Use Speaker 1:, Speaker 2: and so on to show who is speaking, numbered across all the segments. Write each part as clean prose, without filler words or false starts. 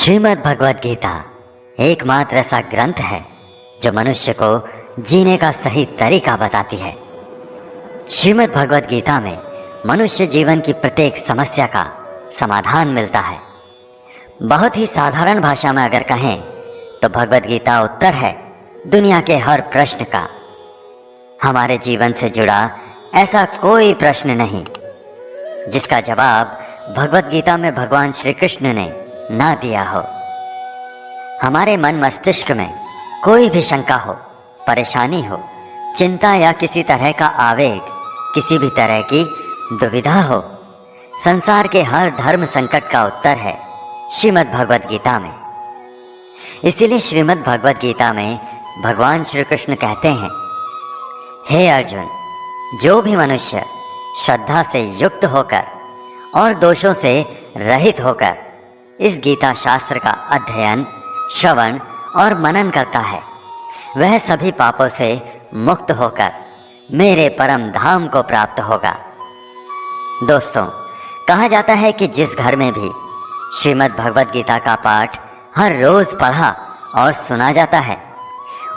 Speaker 1: श्रीमद् भगवद गीता एकमात्र ऐसा ग्रंथ है जो मनुष्य को जीने का सही तरीका बताती है। श्रीमद् भगवद गीता में मनुष्य जीवन की प्रत्येक समस्या का समाधान मिलता है। बहुत ही साधारण भाषा में अगर कहें तो भगवद गीता उत्तर है दुनिया के हर प्रश्न का। हमारे जीवन से जुड़ा ऐसा कोई प्रश्न नहीं जिसका जवाब भगवद गीता में भगवान श्री कृष्ण ने ना दिया हो। हमारे मन मस्तिष्क में कोई भी शंका हो, परेशानी हो, चिंता या किसी तरह का आवेग, किसी भी तरह की दुविधा हो, संसार के हर धर्म संकट का उत्तर है श्रीमद् भगवद गीता में। इसीलिए श्रीमद् भगवद गीता में भगवान श्री कृष्ण कहते हैं, हे अर्जुन, जो भी मनुष्य श्रद्धा से युक्त होकर और दोषों से रहित होकर इस गीता शास्त्र का अध्ययन, श्रवण और मनन करता है, वह सभी पापों से मुक्त होकर मेरे परम धाम को प्राप्त होगा। दोस्तों, कहा जाता है कि जिस घर में भी श्रीमद् भगवद गीता का पाठ हर रोज पढ़ा और सुना जाता है,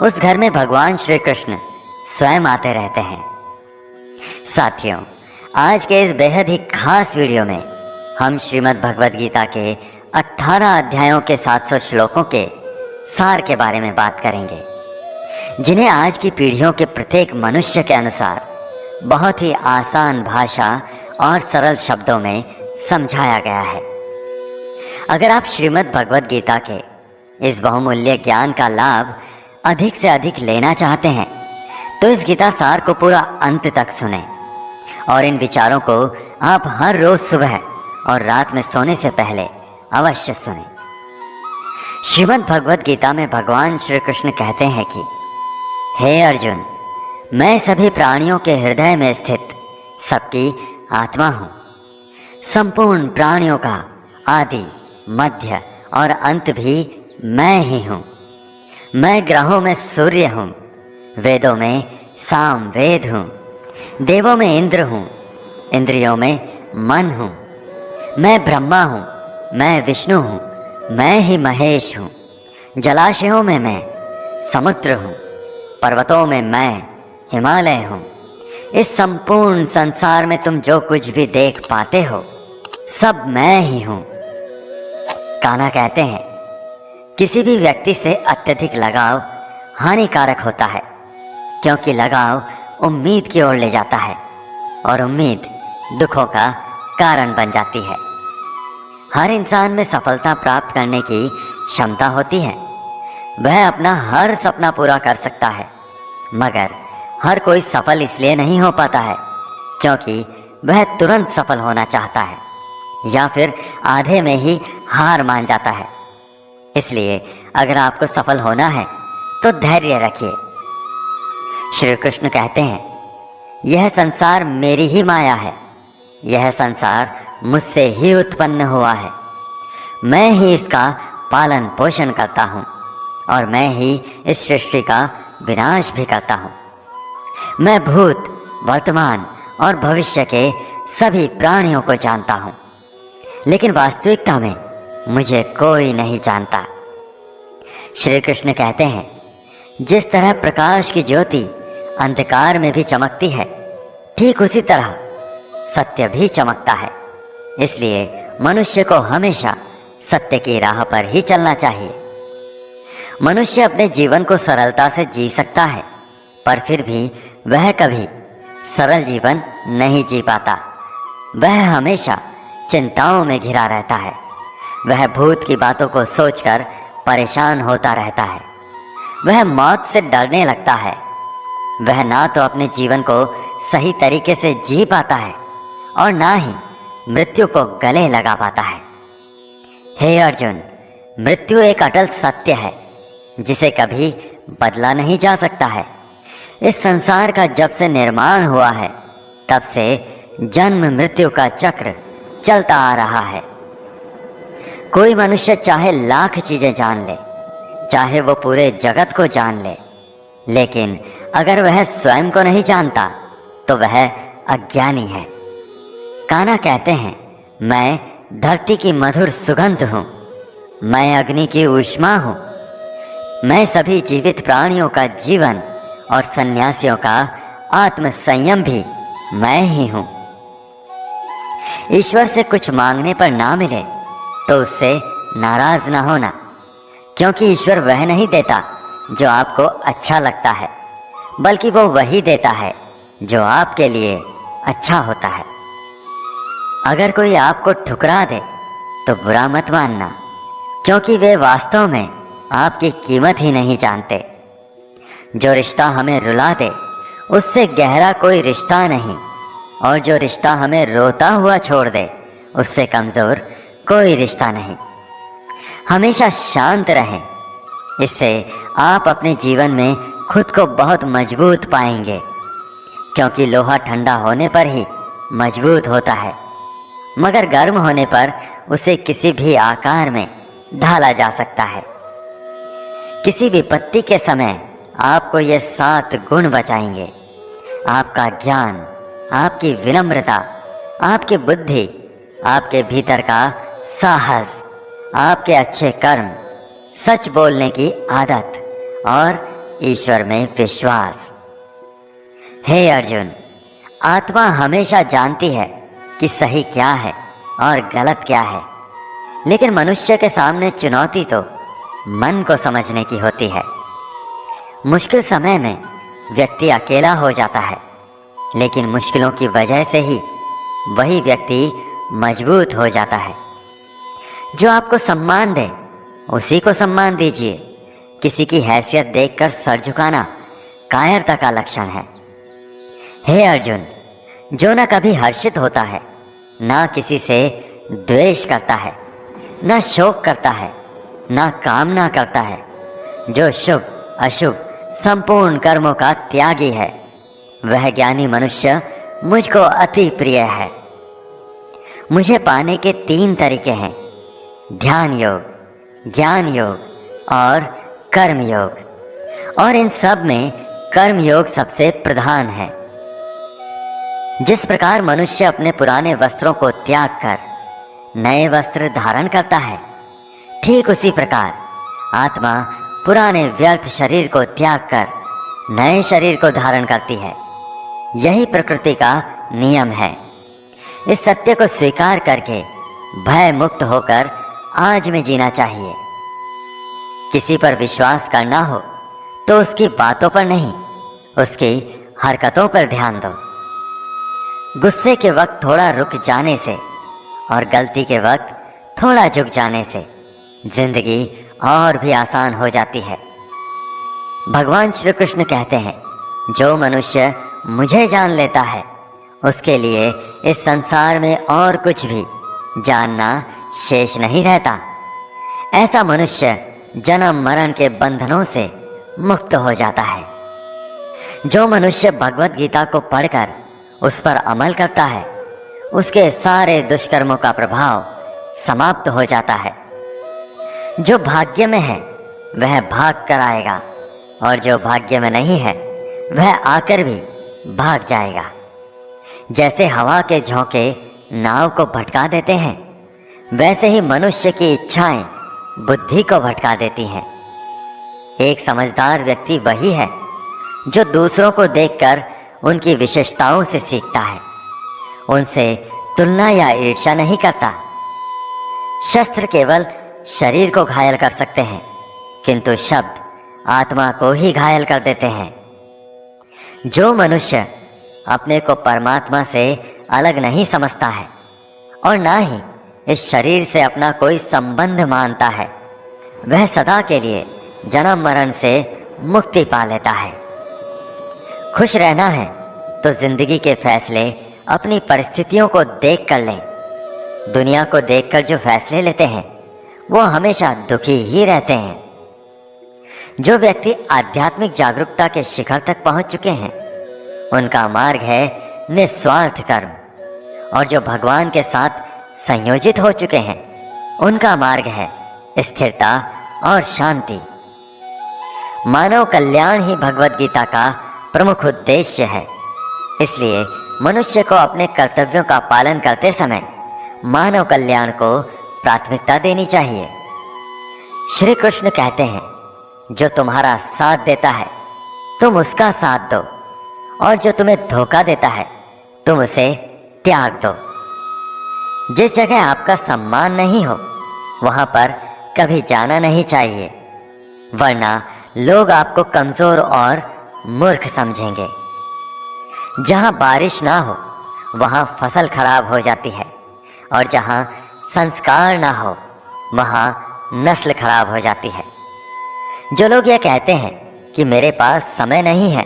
Speaker 1: उस घर में भगवान श्री कृष्ण स्वयं आते रहते हैं। साथियों, आज के इस बेहद ही खास वीडियो में हम श्रीमद् भगवद गीता के 18 अध्यायों के 700 श्लोकों के सार के बारे में बात करेंगे, जिन्हें आज की पीढ़ियों के प्रत्येक मनुष्य के अनुसार बहुत ही आसान भाषा और सरल शब्दों में समझाया गया है। अगर आप श्रीमद् भगवद गीता के इस बहुमूल्य ज्ञान का लाभ अधिक से अधिक लेना चाहते हैं तो इस गीता सार को पूरा अंत तक सुने और इन विचारों को आप हर रोज सुबह और रात में सोने से पहले अवश्य सुने। श्रीमद् भगवद गीता में भगवान श्री कृष्ण कहते हैं कि हे अर्जुन, मैं सभी प्राणियों के हृदय में स्थित सबकी आत्मा हूँ। संपूर्ण प्राणियों का आदि, मध्य और अंत भी मैं ही हूँ। मैं ग्रहों में सूर्य हूँ, वेदों में साम वेद हूँ, देवों में इंद्र हूँ, इंद्रियों में मन हूँ। मैं ब्रह्मा हूँ, मैं विष्णु हूँ, मैं ही महेश हूँ। जलाशयों में मैं समुद्र हूँ, पर्वतों में मैं हिमालय हूँ। इस संपूर्ण संसार में तुम जो कुछ भी देख पाते हो सब मैं ही हूँ। कान्हा कहते हैं, किसी भी व्यक्ति से अत्यधिक लगाव हानिकारक होता है, क्योंकि लगाव उम्मीद की ओर ले जाता है और उम्मीद दुखों का कारण बन जाती है। हर इंसान में सफलता प्राप्त करने की क्षमता होती है। वह अपना हर सपना पूरा कर सकता है, मगर हर कोई सफल इसलिए नहीं हो पाता है क्योंकि वह तुरंत सफल होना चाहता है या फिर आधे में ही हार मान जाता है। इसलिए अगर आपको सफल होना है तो धैर्य रखिए। श्री कृष्ण कहते हैं, यह संसार मेरी ही माया है, यह संसार मुझसे ही उत्पन्न हुआ है। मैं ही इसका पालन पोषण करता हूँ और मैं ही इस सृष्टि का विनाश भी करता हूँ। मैं भूत, वर्तमान और भविष्य के सभी प्राणियों को जानता हूँ, लेकिन वास्तविकता में मुझे कोई नहीं जानता। श्री कृष्ण कहते हैं, जिस तरह प्रकाश की ज्योति अंधकार में भी चमकती है, ठीक उसी तरह सत्य भी चमकता है। इसलिए मनुष्य को हमेशा सत्य की राह पर ही चलना चाहिए। मनुष्य अपने जीवन को सरलता से जी सकता है, पर फिर भी वह कभी सरल जीवन नहीं जी पाता। वह हमेशा चिंताओं में घिरा रहता है। वह भूत की बातों को सोचकर परेशान होता रहता है। वह मौत से डरने लगता है। वह ना तो अपने जीवन को सही तरीके से जी पाता है और ना ही मृत्यु को गले लगा पाता है। हे अर्जुन, मृत्यु एक अटल सत्य है जिसे कभी बदला नहीं जा सकता है। इस संसार का जब से निर्माण हुआ है तब से जन्म मृत्यु का चक्र चलता आ रहा है। कोई मनुष्य चाहे लाख चीजें जान ले, चाहे वो पूरे जगत को जान ले, लेकिन अगर वह स्वयं को नहीं जानता तो वह अज्ञानी है। कान्हा कहते हैं, मैं धरती की मधुर सुगंध हूँ, मैं अग्नि की ऊष्मा हूँ। मैं सभी जीवित प्राणियों का जीवन और सन्यासियों का आत्म संयम भी मैं ही हूँ। ईश्वर से कुछ मांगने पर ना मिले तो उससे नाराज ना होना, क्योंकि ईश्वर वह नहीं देता जो आपको अच्छा लगता है, बल्कि वो वही देता है जो आपके लिए अच्छा होता है। अगर कोई आपको ठुकरा दे तो बुरा मत मानना, क्योंकि वे वास्तव में आपकी कीमत ही नहीं जानते। जो रिश्ता हमें रुला दे उससे गहरा कोई रिश्ता नहीं, और जो रिश्ता हमें रोता हुआ छोड़ दे उससे कमज़ोर कोई रिश्ता नहीं। हमेशा शांत रहें, इससे आप अपने जीवन में खुद को बहुत मजबूत पाएंगे, क्योंकि लोहा ठंडा होने पर ही मजबूत होता है, मगर गर्म होने पर उसे किसी भी आकार में ढाला जा सकता है। किसी विपत्ति के समय आपको ये 7 गुण बचाएंगे: आपका ज्ञान, आपकी विनम्रता, आपकी बुद्धि, आपके भीतर का साहस, आपके अच्छे कर्म, सच बोलने की आदत और ईश्वर में विश्वास। हे अर्जुन, आत्मा हमेशा जानती है कि सही क्या है और गलत क्या है, लेकिन मनुष्य के सामने चुनौती तो मन को समझने की होती है। मुश्किल समय में व्यक्ति अकेला हो जाता है, लेकिन मुश्किलों की वजह से ही वही व्यक्ति मजबूत हो जाता है। जो आपको सम्मान दे उसी को सम्मान दीजिए। किसी की हैसियत देखकर सर झुकाना कायरता का लक्षण है। हे अर्जुन, जो न कभी हर्षित होता है, ना किसी से द्वेष करता है, ना शोक करता है, ना कामना करता है, जो शुभ अशुभ संपूर्ण कर्मों का त्यागी है, वह ज्ञानी मनुष्य मुझको अति प्रिय है। मुझे पाने के 3 तरीके हैं: ध्यान योग, ज्ञान योग और कर्म योग, और इन सब में कर्म योग सबसे प्रधान है। जिस प्रकार मनुष्य अपने पुराने वस्त्रों को त्याग कर नए वस्त्र धारण करता है, ठीक उसी प्रकार आत्मा पुराने व्यर्थ शरीर को त्याग कर नए शरीर को धारण करती है। यही प्रकृति का नियम है। इस सत्य को स्वीकार करके भय मुक्त होकर आज में जीना चाहिए। किसी पर विश्वास करना हो तो उसकी बातों पर नहीं, उसकी हरकतों पर ध्यान दो। गुस्से के वक्त थोड़ा रुक जाने से और गलती के वक्त थोड़ा झुक जाने से जिंदगी और भी आसान हो जाती है। भगवान श्री कृष्ण कहते हैं, जो मनुष्य मुझे जान लेता है उसके लिए इस संसार में और कुछ भी जानना शेष नहीं रहता। ऐसा मनुष्य जन्म मरण के बंधनों से मुक्त हो जाता है। जो मनुष्य भगवत गीता को पढ़कर उस पर अमल करता है, उसके सारे दुष्कर्मों का प्रभाव समाप्त हो जाता है। जो भाग्य में है वह भाग कर आएगा, और जो भाग्य में नहीं है वह आकर भी भाग जाएगा। जैसे हवा के झोंके नाव को भटका देते हैं, वैसे ही मनुष्य की इच्छाएं बुद्धि को भटका देती हैं। एक समझदार व्यक्ति वही है जो दूसरों को देखकर उनकी विशेषताओं से सीखता है, उनसे तुलना या ईर्ष्या नहीं करता। शस्त्र केवल शरीर को घायल कर सकते हैं, किंतु शब्द आत्मा को ही घायल कर देते हैं। जो मनुष्य अपने को परमात्मा से अलग नहीं समझता है और ना ही इस शरीर से अपना कोई संबंध मानता है, वह सदा के लिए जन्म मरण से मुक्ति पा लेता है। खुश रहना है तो जिंदगी के फैसले अपनी परिस्थितियों को देख कर लें। दुनिया को देखकर जो फैसले लेते हैं वो हमेशा दुखी ही रहते हैं। जो व्यक्ति आध्यात्मिक जागरूकता के शिखर तक पहुंच चुके हैं, उनका मार्ग है निस्वार्थ कर्म, और जो भगवान के साथ संयोजित हो चुके हैं, उनका मार्ग है स्थिरता और शांति। मानव कल्याण ही भगवत गीता का प्रमुख उद्देश्य है। इसलिए मनुष्य को अपने कर्तव्यों का पालन करते समय मानव कल्याण को प्राथमिकता देनी चाहिए। श्री कृष्ण कहते हैं, जो तुम्हारा साथ देता है तुम उसका साथ दो, और जो तुम्हें धोखा देता है तुम उसे त्याग दो। जिस जगह आपका सम्मान नहीं हो वहां पर कभी जाना नहीं चाहिए, वरना लोग आपको कमजोर और मूर्ख समझेंगे। जहां बारिश ना हो वहां फसल खराब हो जाती है, और जहां संस्कार ना हो वहां नस्ल खराब हो जाती है। जो लोग ये कहते हैं कि मेरे पास समय नहीं है,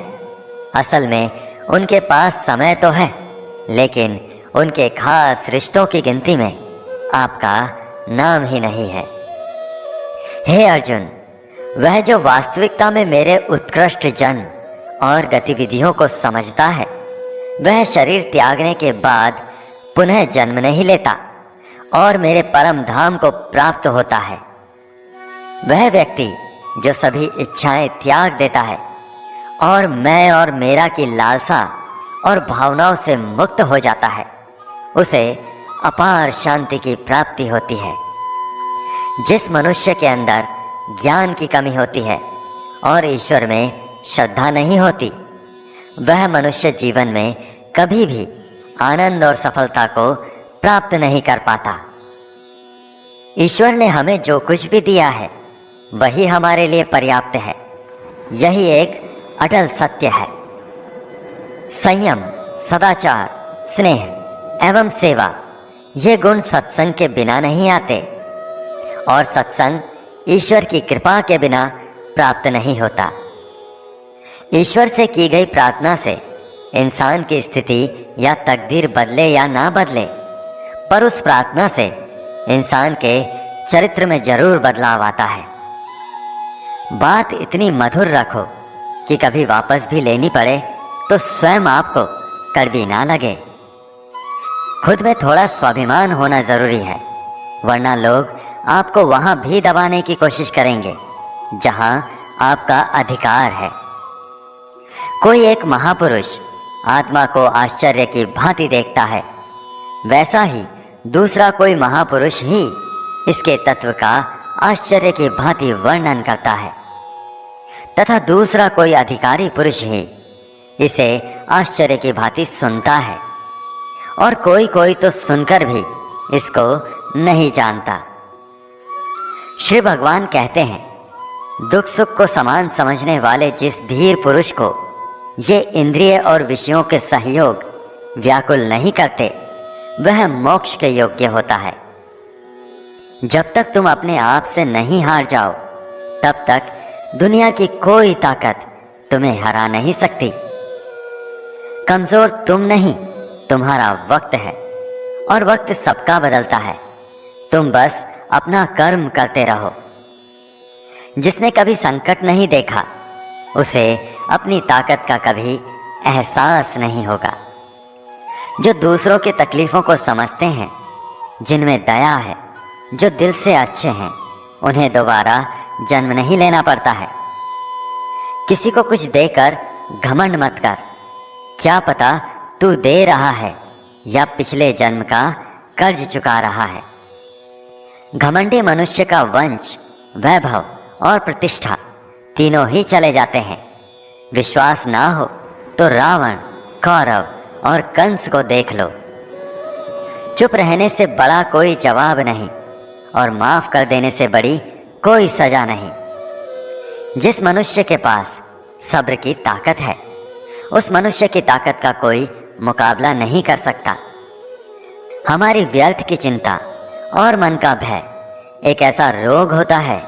Speaker 1: असल में उनके पास समय तो है, लेकिन उनके खास रिश्तों की गिनती में आपका नाम ही नहीं है। हे अर्जुन, वह जो वास्तविकता में मेरे उत्कृष्ट जन्म और गतिविधियों को समझता है, वह शरीर त्यागने के बाद पुनः जन्म नहीं लेता और मेरे परम धाम को प्राप्त होता है। वह व्यक्ति जो सभी इच्छाएं त्याग देता है और मैं और मेरा की लालसा और भावनाओं से मुक्त हो जाता है, उसे अपार शांति की प्राप्ति होती है। जिस मनुष्य के अंदर ज्ञान की कमी होती है और ईश्वर में श्रद्धा नहीं होती, वह मनुष्य जीवन में कभी भी आनंद और सफलता को प्राप्त नहीं कर पाता। ईश्वर ने हमें जो कुछ भी दिया है वही हमारे लिए पर्याप्त है। यही एक अटल सत्य है। संयम, सदाचार, स्नेह एवं सेवा ये गुण सत्संग के बिना नहीं आते, और सत्संग ईश्वर की कृपा के बिना प्राप्त नहीं होता। ईश्वर से की गई प्रार्थना से इंसान की स्थिति या तकदीर बदले या ना बदले, पर उस प्रार्थना से इंसान के चरित्र में जरूर बदलाव आता है। बात इतनी मधुर रखो कि कभी वापस भी लेनी पड़े तो स्वयं आपको कड़वी ना लगे। खुद में थोड़ा स्वाभिमान होना जरूरी है, वरना लोग आपको वहां भी दबाने की कोशिश करेंगे जहां आपका अधिकार है। कोई एक महापुरुष आत्मा को आश्चर्य की भांति देखता है, वैसा ही दूसरा कोई महापुरुष ही इसके तत्व का आश्चर्य की भांति वर्णन करता है, तथा दूसरा कोई अधिकारी पुरुष ही इसे आश्चर्य की भांति सुनता है, और कोई कोई तो सुनकर भी इसको नहीं जानता। श्री भगवान कहते हैं, दुख सुख को समान समझने वाले जिस धीर पुरुष को ये इंद्रिय और विषयों के सहयोग व्याकुल नहीं करते, वह मोक्ष के योग्य होता है। जब तक तुम अपने आप से नहीं हार जाओ, तब तक दुनिया की कोई ताकत तुम्हें हरा नहीं सकती। कमजोर तुम नहीं, तुम्हारा वक्त है, और वक्त सबका बदलता है। तुम बस अपना कर्म करते रहो। जिसने कभी संकट नहीं देखा, उसे अपनी ताकत का कभी एहसास नहीं होगा। जो दूसरों की तकलीफों को समझते हैं, जिनमें दया है, जो दिल से अच्छे हैं, उन्हें दोबारा जन्म नहीं लेना पड़ता है। किसी को कुछ देकर घमंड मत कर। क्या पता तू दे रहा है या पिछले जन्म का कर्ज चुका रहा है। घमंडी मनुष्य का वंश, वैभव और प्रतिष्ठा तीनों ही चले जाते हैं। विश्वास ना हो तो रावण, कौरव और कंस को देख लो। चुप रहने से बड़ा कोई जवाब नहीं, और माफ कर देने से बड़ी कोई सजा नहीं। जिस मनुष्य के पास सब्र की ताकत है, उस मनुष्य की ताकत का कोई मुकाबला नहीं कर सकता। हमारी व्यर्थ की चिंता और मन का भय एक ऐसा रोग होता है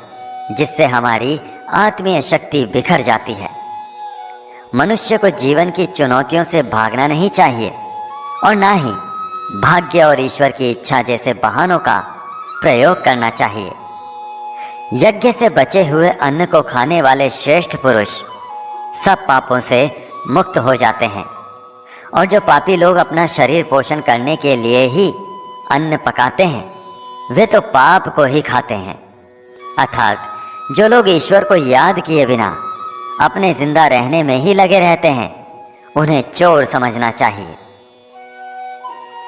Speaker 1: जिससे हमारी आत्मीय शक्ति बिखर जाती है। मनुष्य को जीवन की चुनौतियों से भागना नहीं चाहिए, और ना ही भाग्य और ईश्वर की इच्छा जैसे बहानों का प्रयोग करना चाहिए। यज्ञ से बचे हुए अन्न को खाने वाले श्रेष्ठ पुरुष सब पापों से मुक्त हो जाते हैं, और जो पापी लोग अपना शरीर पोषण करने के लिए ही अन्न पकाते हैं, वे तो पाप को ही खाते हैं। अर्थात जो लोग ईश्वर को याद किए बिना अपने जिंदा रहने में ही लगे रहते हैं, उन्हें चोर समझना चाहिए।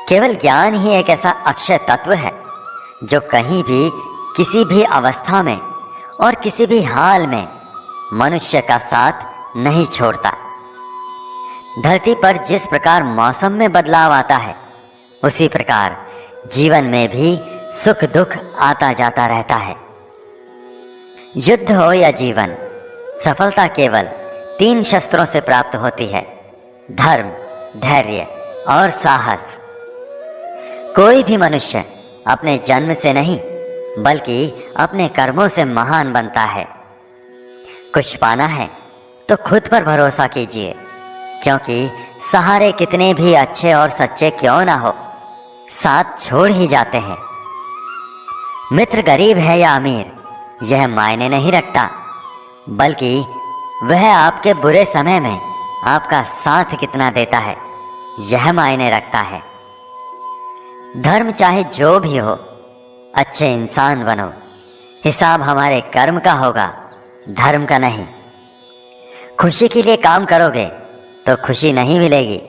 Speaker 1: केवल ज्ञान ही एक ऐसा अक्षय तत्व है जो कहीं भी किसी भी अवस्था में और किसी भी हाल में मनुष्य का साथ नहीं छोड़ता। धरती पर जिस प्रकार मौसम में बदलाव आता है, उसी प्रकार जीवन में भी सुख दुख आता जाता रहता है। युद्ध हो या जीवन, सफलता केवल 3 शस्त्रों से प्राप्त होती है: धर्म, धैर्य और साहस। कोई भी मनुष्य अपने जन्म से नहीं बल्कि अपने कर्मों से महान बनता है। कुछ पाना है तो खुद पर भरोसा कीजिए, क्योंकि सहारे कितने भी अच्छे और सच्चे क्यों ना हो, साथ छोड़ ही जाते हैं। मित्र गरीब है या अमीर, यह मायने नहीं रखता, बल्कि वह आपके बुरे समय में आपका साथ कितना देता है, यह मायने रखता है। धर्म चाहे जो भी हो, अच्छे इंसान बनो। हिसाब हमारे कर्म का होगा, धर्म का नहीं। खुशी के लिए काम करोगे तो खुशी नहीं मिलेगी,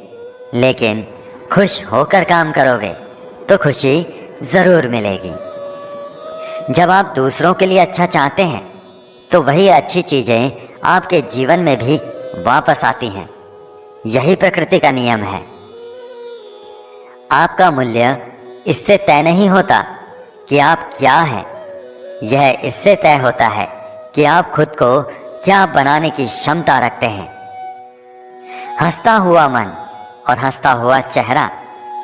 Speaker 1: लेकिन खुश होकर काम करोगे तो खुशी ज़रूर मिलेगी। जब आप दूसरों के लिए अच्छा चाहते हैं तो वही अच्छी चीज़ें आपके जीवन में भी वापस आती हैं। यही प्रकृति का नियम है। आपका मूल्य इससे तय नहीं होता कि आप क्या हैं, यह इससे तय होता है कि आप खुद को क्या बनाने की क्षमता रखते हैं। हंसता हुआ मन और हंसता हुआ चेहरा,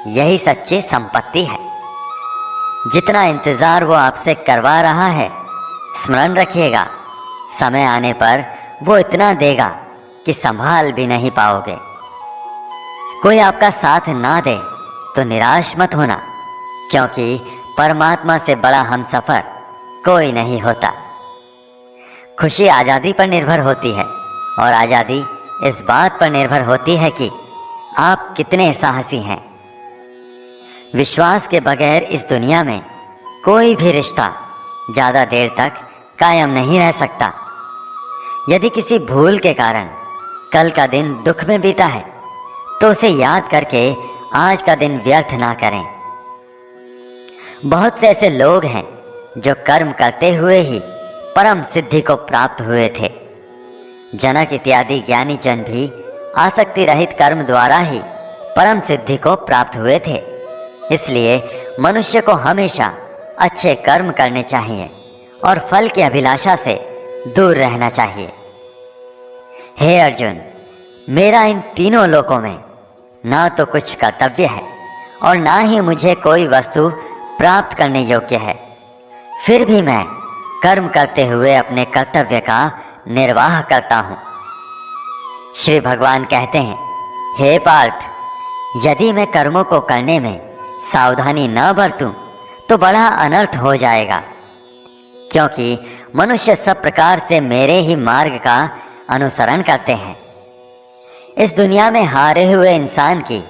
Speaker 1: यही सच्ची संपत्ति है। जितना इंतज़ार वो आपसे करवा रहा है, स्मरण रखिएगा, समय आने पर वो इतना देगा कि संभाल भी नहीं पाओगे। कोई आपका साथ ना दे तो निराश मत होना, क्योंकि परमात्मा से बड़ा हमसफर कोई नहीं होता। खुशी आज़ादी पर निर्भर होती है, और आज़ादी इस बात पर निर्भर होती है कि आप कितने साहसी हैं। विश्वास के बगैर इस दुनिया में कोई भी रिश्ता ज़्यादा देर तक कायम नहीं रह सकता। यदि किसी भूल के कारण कल का दिन दुख में बीता है, तो उसे याद करके आज का दिन व्यर्थ ना करें। बहुत से ऐसे लोग हैं जो कर्म करते हुए ही परम सिद्धि को प्राप्त हुए थे। जनक इत्यादि ज्ञानी जन भी आसक्ति रहित कर्म द्वारा ही परम सिद्धि को प्राप्त हुए थे। इसलिए मनुष्य को हमेशा अच्छे कर्म करने चाहिए और फल की अभिलाषा से दूर रहना चाहिए। हे अर्जुन, मेरा इन तीनों लोकों में ना तो कुछ कर्तव्य है और ना ही मुझे कोई वस्तु प्राप्त करने योग्य है। फिर भी मैं कर्म करते हुए अपने कर्तव्य का निर्वाह करता हूँ। श्री भगवान कहते हैं, हे पार्थ, यदि मैं कर्मों को करने में सावधानी न बरतूं तो बड़ा अनर्थ हो जाएगा, क्योंकि मनुष्य सब प्रकार से मेरे ही मार्ग का अनुसरण करते हैं। इस दुनिया में हारे हुए इंसान की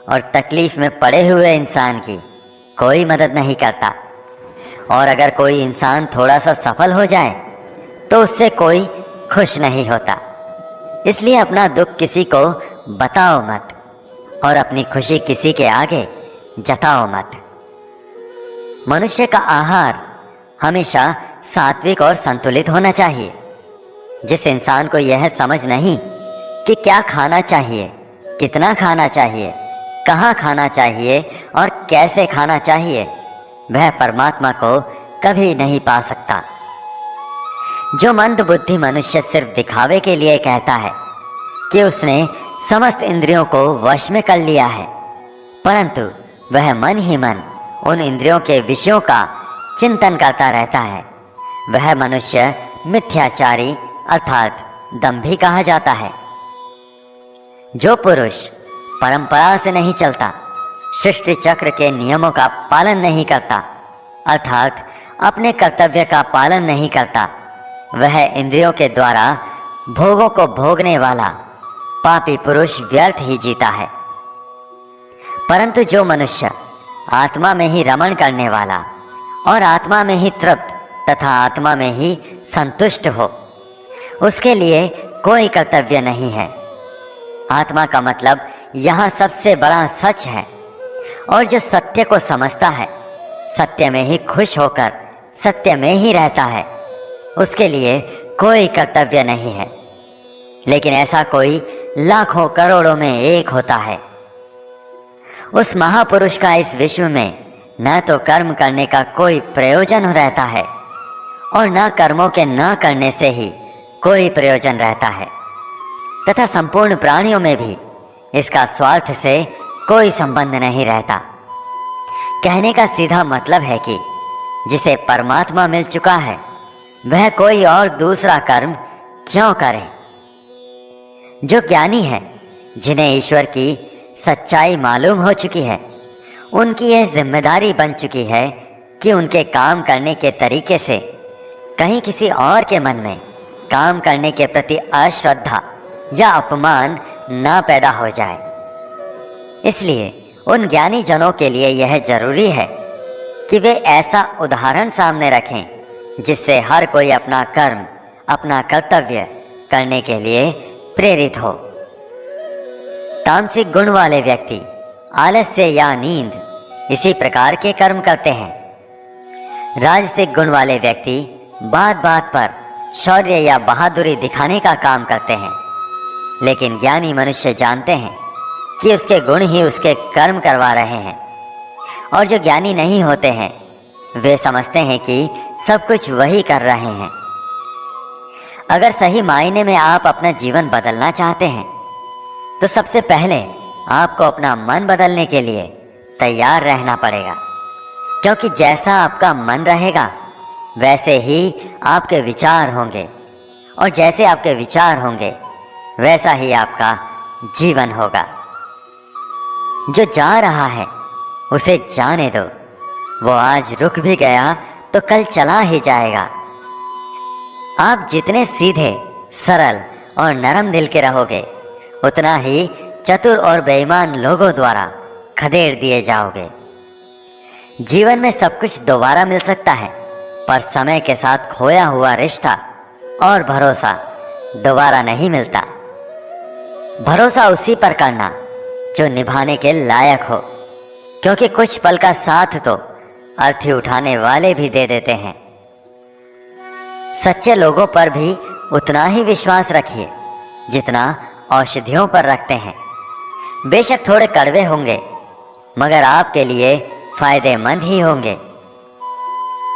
Speaker 1: और तकलीफ में पड़े हुए इंसान की कोई मदद नहीं करता, और अगर कोई इंसान थोड़ा सा सफल हो जाए तो उससे कोई खुश नहीं होता। इसलिए अपना दुख किसी को बताओ मत और अपनी खुशी किसी के आगे जताओ मत। मनुष्य का आहार हमेशा सात्विक और संतुलित होना चाहिए। जिस इंसान को यह समझ नहीं कि क्या खाना चाहिए, कितना खाना चाहिए, कहाँ खाना चाहिए और कैसे खाना चाहिए, वह परमात्मा को कभी नहीं पा सकता। जो मंद बुद्धि मनुष्य सिर्फ दिखावे के लिए कहता है कि उसने समस्त इंद्रियों को वश में कर लिया है, परंतु वह मन ही मन उन इंद्रियों के विषयों का चिंतन करता रहता है, वह मनुष्य मिथ्याचारी अर्थात दंभी कहा जाता है। जो पुरुष परंपरा से नहीं चलता, सृष्टि चक्र के नियमों का पालन नहीं करता, अर्थात अपने कर्तव्य का पालन नहीं करता, वह इंद्रियों के द्वारा भोगों को भोगने वाला पापी पुरुष व्यर्थ ही जीता है। परंतु जो मनुष्य आत्मा में ही रमण करने वाला और आत्मा में ही तृप्त तथा आत्मा में ही संतुष्ट हो, उसके लिए कोई कर्तव्य नहीं है। आत्मा का मतलब यहाँ सबसे बड़ा सच है, और जो सत्य को समझता है, सत्य में ही खुश होकर सत्य में ही रहता है, उसके लिए कोई कर्तव्य नहीं है, लेकिन ऐसा कोई लाखों करोड़ों में एक होता है। उस महापुरुष का इस विश्व में न तो कर्म करने का कोई प्रयोजन रहता है और न कर्मों के न करने से ही कोई प्रयोजन रहता है, तथा संपूर्ण प्राणियों में भी इसका स्वार्थ से कोई संबंध नहीं रहता। कहने का सीधा मतलब है कि जिसे परमात्मा मिल चुका है वह कोई और दूसरा कर्म क्यों करे। जो ज्ञानी है, जिन्हें ईश्वर की सच्चाई मालूम हो चुकी है, उनकी यह जिम्मेदारी बन चुकी है कि उनके काम करने के तरीके से कहीं किसी और के मन में काम करने के प्रति अश्रद्धा या अपमान न पैदा हो जाए। इसलिए उन ज्ञानी जनों के लिए यह जरूरी है कि वे ऐसा उदाहरण सामने रखें जिससे हर कोई अपना कर्म, अपना कर्तव्य करने के लिए प्रेरित हो। तामसिक गुण वाले व्यक्ति आलस्य या नींद इसी प्रकार के कर्म करते हैं। राजसिक गुण वाले व्यक्ति बात बात पर शौर्य या बहादुरी दिखाने का काम करते हैं, लेकिन ज्ञानी मनुष्य जानते हैं कि उसके गुण ही उसके कर्म करवा रहे हैं। और जो ज्ञानी नहीं होते हैं वे समझते हैं कि सब कुछ वही कर रहे हैं। अगर सही मायने में आप अपना जीवन बदलना चाहते हैं तो सबसे पहले आपको अपना मन बदलने के लिए तैयार रहना पड़ेगा, क्योंकि जैसा आपका मन रहेगा वैसे ही आपके विचार होंगे, और जैसे आपके विचार होंगे वैसा ही आपका जीवन होगा। जो जा रहा है उसे जाने दो, वो आज रुक भी गया तो कल चला ही जाएगा। आप जितने सीधे, सरल और नरम दिल के रहोगे उतना ही चतुर और बेईमान लोगों द्वारा खदेड़ दिए जाओगे। जीवन में सब कुछ दोबारा मिल सकता है, पर समय के साथ खोया हुआ रिश्ता और भरोसा दोबारा नहीं मिलता। भरोसा उसी पर करना जो निभाने के लायक हो, क्योंकि कुछ पल का साथ तो अर्थी उठाने वाले भी दे देते हैं। सच्चे लोगों पर भी उतना ही विश्वास रखिए जितना औषधियों पर रखते हैं। बेशक थोड़े कड़वे होंगे, मगर आपके लिए फायदेमंद ही होंगे।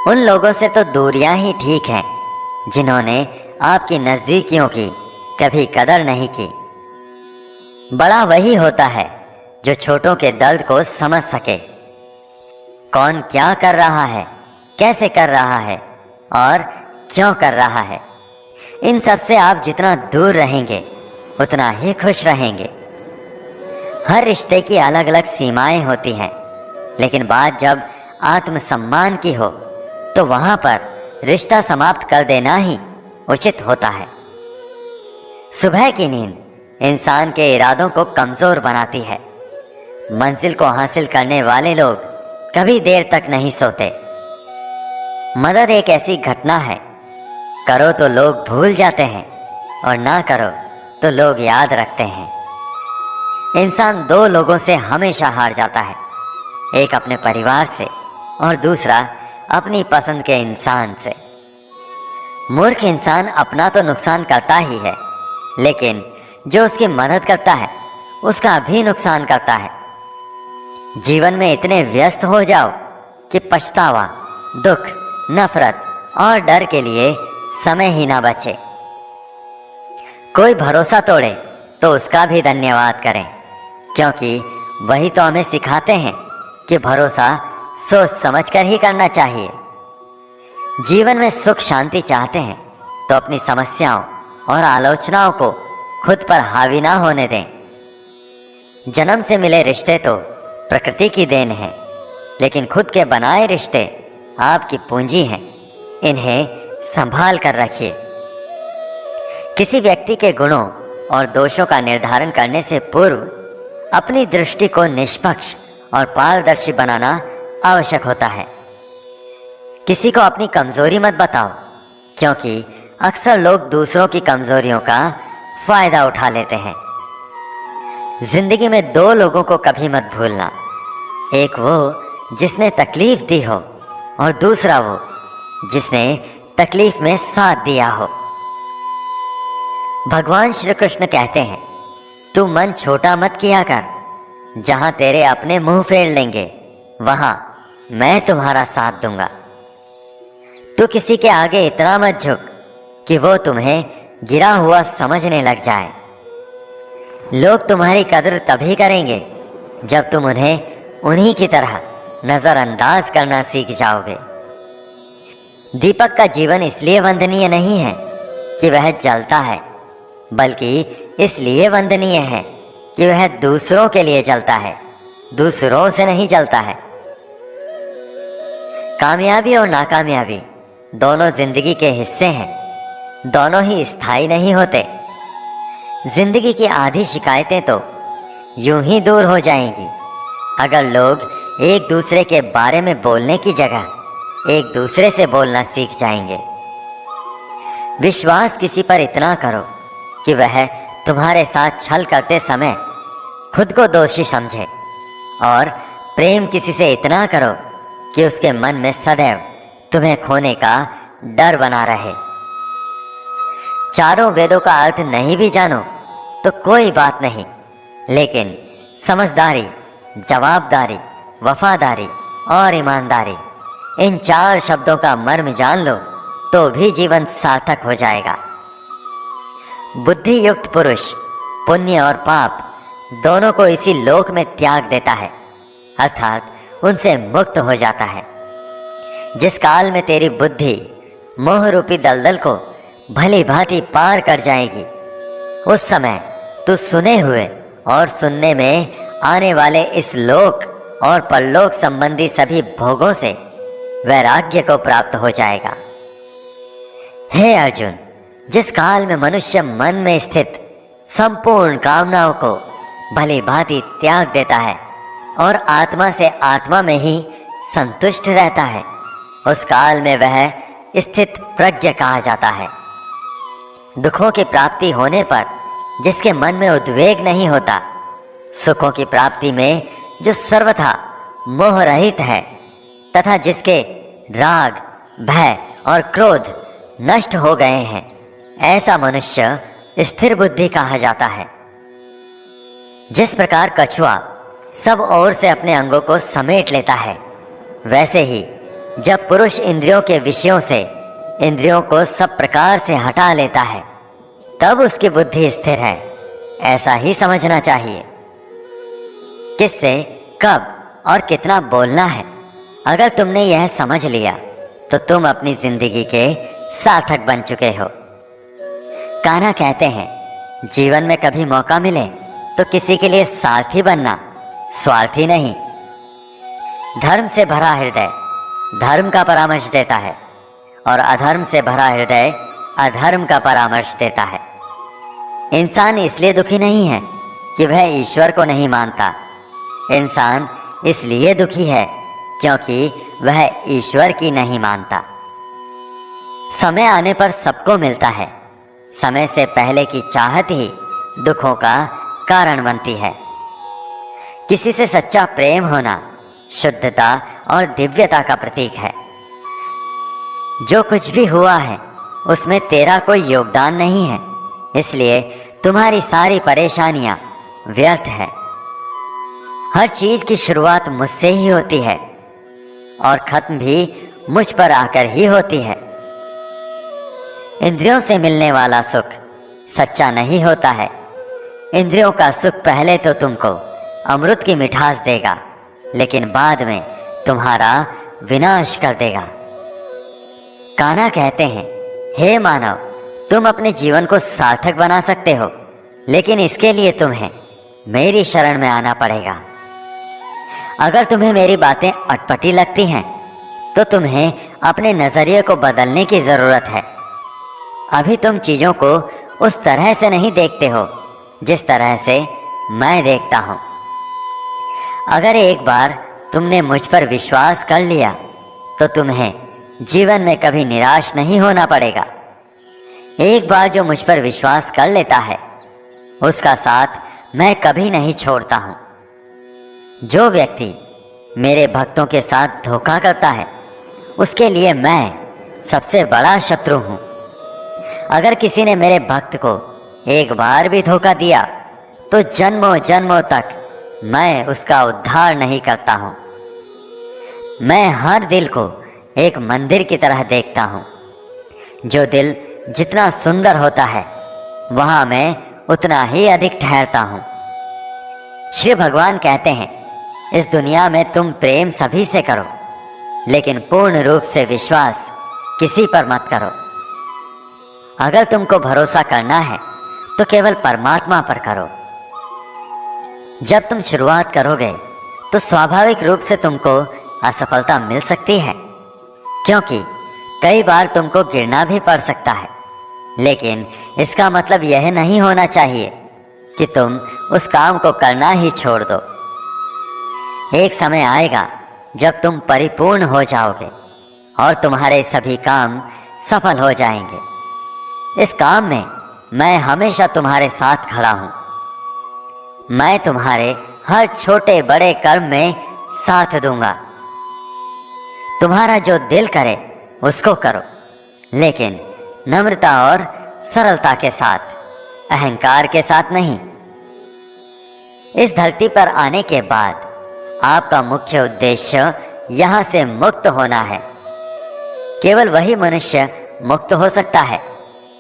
Speaker 1: उन लोगों से तो दूरियां ही ठीक हैं जिन्होंने आपकी नज़दीकियों की कभी कदर नहीं की। बड़ा वही होता है जो छोटों के दर्द को समझ सके। कौन क्या कर रहा है, कैसे कर रहा है और क्यों कर रहा है, इन सब से आप जितना दूर रहेंगे उतना ही खुश रहेंगे। हर रिश्ते की अलग अलग सीमाएं होती हैं, लेकिन बात जब आत्मसम्मान की हो तो वहां पर रिश्ता समाप्त कर देना ही उचित होता है। सुबह की नींद इंसान के इरादों को कमजोर बनाती है। मंजिल को हासिल करने वाले लोग कभी देर तक नहीं सोते। मदद एक ऐसी घटना है, करो तो लोग भूल जाते हैं और ना करो तो लोग याद रखते हैं। इंसान दो लोगों से हमेशा हार जाता है, एक अपने परिवार से और दूसरा अपनी पसंद के इंसान से। मूर्ख इंसान अपना तो नुकसान करता ही है, लेकिन जो उसकी मदद करता है उसका भी नुकसान करता है। जीवन में इतने व्यस्त हो जाओ कि पछतावा, दुख, नफरत और डर के लिए समय ही ना बचे। कोई भरोसा तोड़े तो उसका भी धन्यवाद करें, क्योंकि वही तो हमें सिखाते हैं कि भरोसा सोच समझकर ही करना चाहिए। जीवन में सुख शांति चाहते हैं तो अपनी समस्याओं और आलोचनाओं को खुद पर हावी ना होने दें। जन्म से मिले रिश्ते तो प्रकृति की देन है, लेकिन खुद के बनाए रिश्ते आपकी पूंजी हैं, इन्हें संभाल कर रखिए। किसी व्यक्ति के गुणों और दोषों का निर्धारण करने से पूर्व अपनी दृष्टि को निष्पक्ष और पारदर्शी बनाना आवश्यक होता है। किसी को अपनी कमजोरी मत बताओ, क्योंकि अक्सर लोग दूसरों की कमजोरियों का फायदा उठा लेते हैं। जिंदगी में दो लोगों को कभी मत भूलना, एक वो जिसने तकलीफ दी हो और दूसरा वो जिसने तकलीफ में साथ दिया हो। भगवान श्री कृष्ण कहते हैं, तू मन छोटा मत किया कर, जहां तेरे अपने मुंह फेर लेंगे वहां मैं तुम्हारा साथ दूंगा। तू किसी के आगे इतना मत झुक कि वो तुम्हें गिरा हुआ समझने लग जाए। लोग तुम्हारी कदर तभी करेंगे जब तुम उन्हें उन्हीं की तरह नजरअंदाज करना सीख जाओगे। दीपक का जीवन इसलिए वंदनीय नहीं है कि वह जलता है, बल्कि इसलिए वंदनीय है कि वह दूसरों के लिए जलता है, दूसरों से नहीं जलता है। कामयाबी और नाकामयाबी दोनों जिंदगी के हिस्से हैं, दोनों ही स्थायी नहीं होते। जिंदगी की आधी शिकायतें तो यूं ही दूर हो जाएंगी अगर लोग एक दूसरे के बारे में बोलने की जगह एक दूसरे से बोलना सीख जाएंगे। विश्वास किसी पर इतना करो कि वह तुम्हारे साथ छल करते समय खुद को दोषी समझे, और प्रेम किसी से इतना करो कि उसके मन में सदैव तुम्हें खोने का डर बना रहे। चारों वेदों का अर्थ नहीं भी जानो तो कोई बात नहीं, लेकिन समझदारी, जवाबदारी, वफादारी और ईमानदारी, इन 4 शब्दों का मर्म जान लो तो भी जीवन सार्थक हो जाएगा। बुद्धि युक्त पुरुष पुण्य और पाप दोनों को इसी लोक में त्याग देता है, अर्थात उनसे मुक्त हो जाता है। जिस काल में तेरी बुद्धि मोह रूपी दलदल को भली भांति पार कर जाएगी, उस समय तू सुने हुए और सुनने में आने वाले इस लोक और परलोक संबंधी सभी भोगों से वैराग्य को प्राप्त हो जाएगा। हे अर्जुन, जिस काल में मनुष्य मन में स्थित संपूर्ण कामनाओं को भली भांति त्याग देता है और आत्मा से आत्मा में ही संतुष्ट रहता है, उस काल में वह स्थित प्रज्ञ कहा जाता है। दुखों की प्राप्ति होने पर जिसके मन में उद्वेग नहीं होता, सुखों की प्राप्ति में जो सर्वथा मोह रहित है तथा जिसके राग, भय और क्रोध नष्ट हो गए हैं, ऐसा मनुष्य स्थिर बुद्धि कहा जाता है। जिस प्रकार कछुआ सब ओर से अपने अंगों को समेट लेता है, वैसे ही जब पुरुष इंद्रियों के विषयों से इंद्रियों को सब प्रकार से हटा लेता है, तब उसकी बुद्धि स्थिर है, ऐसा ही समझना चाहिए। किससे कब और कितना बोलना है, अगर तुमने यह समझ लिया तो तुम अपनी जिंदगी के सार्थक बन चुके हो। कान्हा कहते हैं, जीवन में कभी मौका मिले तो किसी के लिए सारथी बनना, स्वार्थी नहीं। धर्म से भरा हृदय धर्म का परामर्श देता है और अधर्म से भरा हृदय अधर्म का परामर्श देता है। इंसान इसलिए दुखी नहीं है कि वह ईश्वर को नहीं मानता, इंसान इसलिए दुखी है क्योंकि वह ईश्वर की नहीं मानता। समय आने पर सबको मिलता है, समय से पहले की चाहत ही दुखों का कारण बनती है। किसी से सच्चा प्रेम होना शुद्धता और दिव्यता का प्रतीक है। जो कुछ भी हुआ है उसमें तेरा कोई योगदान नहीं है, इसलिए तुम्हारी सारी परेशानियां व्यर्थ है। हर चीज की शुरुआत मुझसे ही होती है और खत्म भी मुझ पर आकर ही होती है। इंद्रियों से मिलने वाला सुख सच्चा नहीं होता है। इंद्रियों का सुख पहले तो तुमको अमृत की मिठास देगा, लेकिन बाद में तुम्हारा विनाश कर देगा। कान्हा कहते हैं, हे मानव, तुम अपने जीवन को सार्थक बना सकते हो, लेकिन इसके लिए तुम्हें मेरी शरण में आना पड़ेगा। अगर तुम्हें मेरी बातें अटपटी लगती हैं तो तुम्हें अपने नजरिए को बदलने की जरूरत है। अभी तुम चीजों को उस तरह से नहीं देखते हो जिस तरह से मैं देखता हूं। अगर एक बार तुमने मुझ पर विश्वास कर लिया तो तुम्हें जीवन में कभी निराश नहीं होना पड़ेगा। एक बार जो मुझ पर विश्वास कर लेता है उसका साथ मैं कभी नहीं छोड़ता हूं। जो व्यक्ति मेरे भक्तों के साथ धोखा करता है उसके लिए मैं सबसे बड़ा शत्रु हूं। अगर किसी ने मेरे भक्त को एक बार भी धोखा दिया तो जन्मों जन्मों तक मैं उसका उद्धार नहीं करता हूं। मैं हर दिल को एक मंदिर की तरह देखता हूं। जो दिल जितना सुंदर होता है वहां मैं उतना ही अधिक ठहरता हूं। श्री भगवान कहते हैं, इस दुनिया में तुम प्रेम सभी से करो, लेकिन पूर्ण रूप से विश्वास किसी पर मत करो। अगर तुमको भरोसा करना है तो केवल परमात्मा पर करो। जब तुम शुरुआत करोगे तो स्वाभाविक रूप से तुमको असफलता मिल सकती है, क्योंकि कई बार तुमको गिरना भी पड़ सकता है, लेकिन इसका मतलब यह नहीं होना चाहिए कि तुम उस काम को करना ही छोड़ दो। एक समय आएगा जब तुम परिपूर्ण हो जाओगे और तुम्हारे सभी काम सफल हो जाएंगे। इस काम में मैं हमेशा तुम्हारे साथ खड़ा हूं। मैं तुम्हारे हर छोटे बड़े कर्म में साथ दूंगा। तुम्हारा जो दिल करे उसको करो, लेकिन नम्रता और सरलता के साथ, अहंकार के साथ नहीं। इस धरती पर आने के बाद आपका मुख्य उद्देश्य यहां से मुक्त होना है। केवल वही मनुष्य मुक्त हो सकता है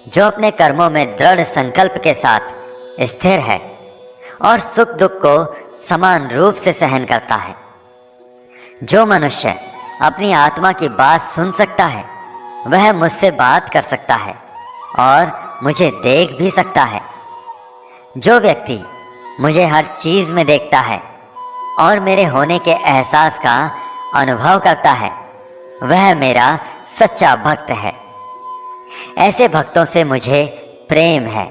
Speaker 1: जो अपने कर्मों में दृढ़ संकल्प के साथ स्थिर है और सुख दुख को समान रूप से सहन करता है। जो मनुष्य अपनी आत्मा की बात सुन सकता है वह मुझसे बात कर सकता है और मुझे देख भी सकता है। जो व्यक्ति मुझे हर चीज में देखता है और मेरे होने के एहसास का अनुभव करता है वह मेरा सच्चा भक्त है। ऐसे भक्तों से मुझे प्रेम है।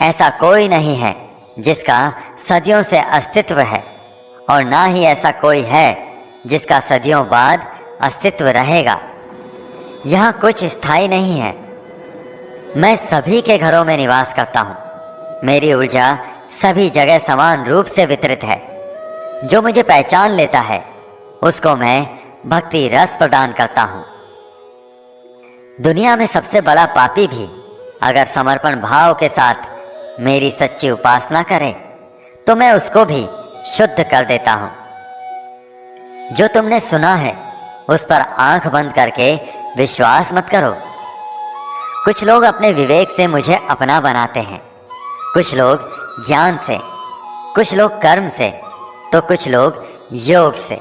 Speaker 1: ऐसा कोई नहीं है जिसका सदियों से अस्तित्व है, और ना ही ऐसा कोई है जिसका सदियों बाद अस्तित्व रहेगा। यहाँ कुछ स्थायी नहीं है। मैं सभी के घरों में निवास करता हूँ। मेरी ऊर्जा सभी जगह समान रूप से वितरित है। जो मुझे पहचान लेता है उसको मैं भक्ति रस प्रदान करता हूँ। दुनिया में सबसे बड़ा पापी भी अगर समर्पण भाव के साथ मेरी सच्ची उपासना करे तो मैं उसको भी शुद्ध कर देता हूँ। जो तुमने सुना है उस पर आंख बंद करके विश्वास मत करो। कुछ लोग अपने विवेक से मुझे अपना बनाते हैं, कुछ लोग ज्ञान से, कुछ लोग कर्म से, तो कुछ लोग योग से।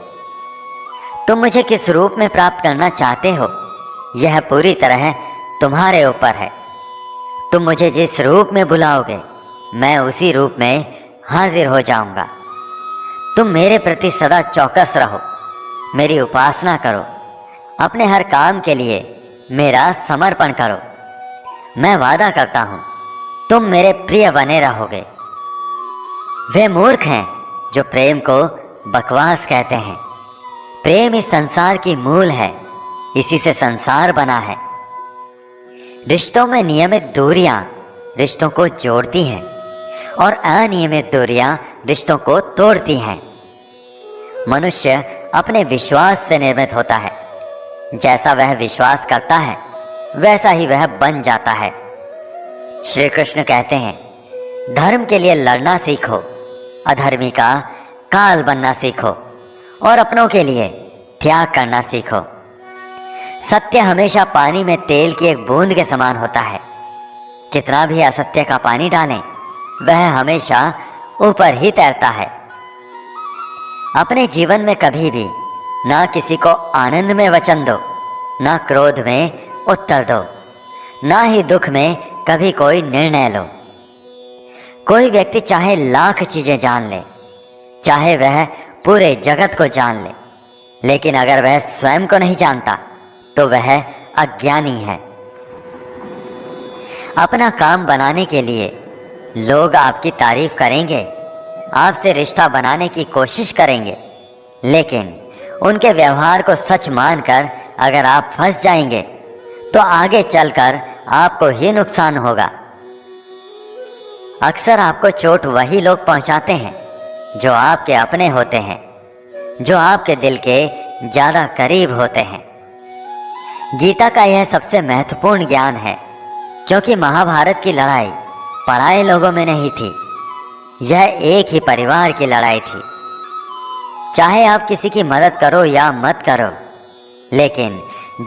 Speaker 1: तुम मुझे किस रूप में प्राप्त करना चाहते हो यह पूरी तरह तुम्हारे ऊपर है। तुम मुझे जिस रूप में बुलाओगे मैं उसी रूप में हाजिर हो जाऊंगा। तुम मेरे प्रति सदा चौकस रहो, मेरी उपासना करो, अपने हर काम के लिए मेरा समर्पण करो। मैं वादा करता हूं तुम मेरे प्रिय बने रहोगे। वे मूर्ख हैं जो प्रेम को बकवास कहते हैं। प्रेम इस संसार की मूल है, इसी से संसार बना है। रिश्तों में नियमित दूरियां रिश्तों को जोड़ती हैं और अनियमित दूरियां रिश्तों को तोड़ती हैं। मनुष्य अपने विश्वास से निर्मित होता है। जैसा वह विश्वास करता है वैसा ही वह बन जाता है। श्री कृष्ण कहते हैं, धर्म के लिए लड़ना सीखो, अधर्मी का काल बनना सीखो और अपनों के लिए त्याग करना सीखो। सत्य हमेशा पानी में तेल की एक बूंद के समान होता है। कितना भी असत्य का पानी डालें वह हमेशा ऊपर ही तैरता है। अपने जीवन में कभी भी ना किसी को आनंद में वचन दो, ना क्रोध में उत्तर दो, ना ही दुख में कभी कोई निर्णय लो। कोई व्यक्ति चाहे लाख चीजें जान ले, चाहे वह पूरे जगत को जान ले, लेकिन अगर वह स्वयं को नहीं जानता तो वह अज्ञानी है। अपना काम बनाने के लिए लोग आपकी तारीफ करेंगे, आपसे रिश्ता बनाने की कोशिश करेंगे, लेकिन उनके व्यवहार को सच मानकर अगर आप फंस जाएंगे तो आगे चलकर आपको ही नुकसान होगा। अक्सर आपको चोट वही लोग पहुंचाते हैं जो आपके अपने होते हैं, जो आपके दिल के ज्यादा करीब होते हैं। गीता का यह सबसे महत्वपूर्ण ज्ञान है, क्योंकि महाभारत की लड़ाई पराये लोगों में नहीं थी, यह एक ही परिवार की लड़ाई थी। चाहे आप किसी की मदद करो या मत करो, लेकिन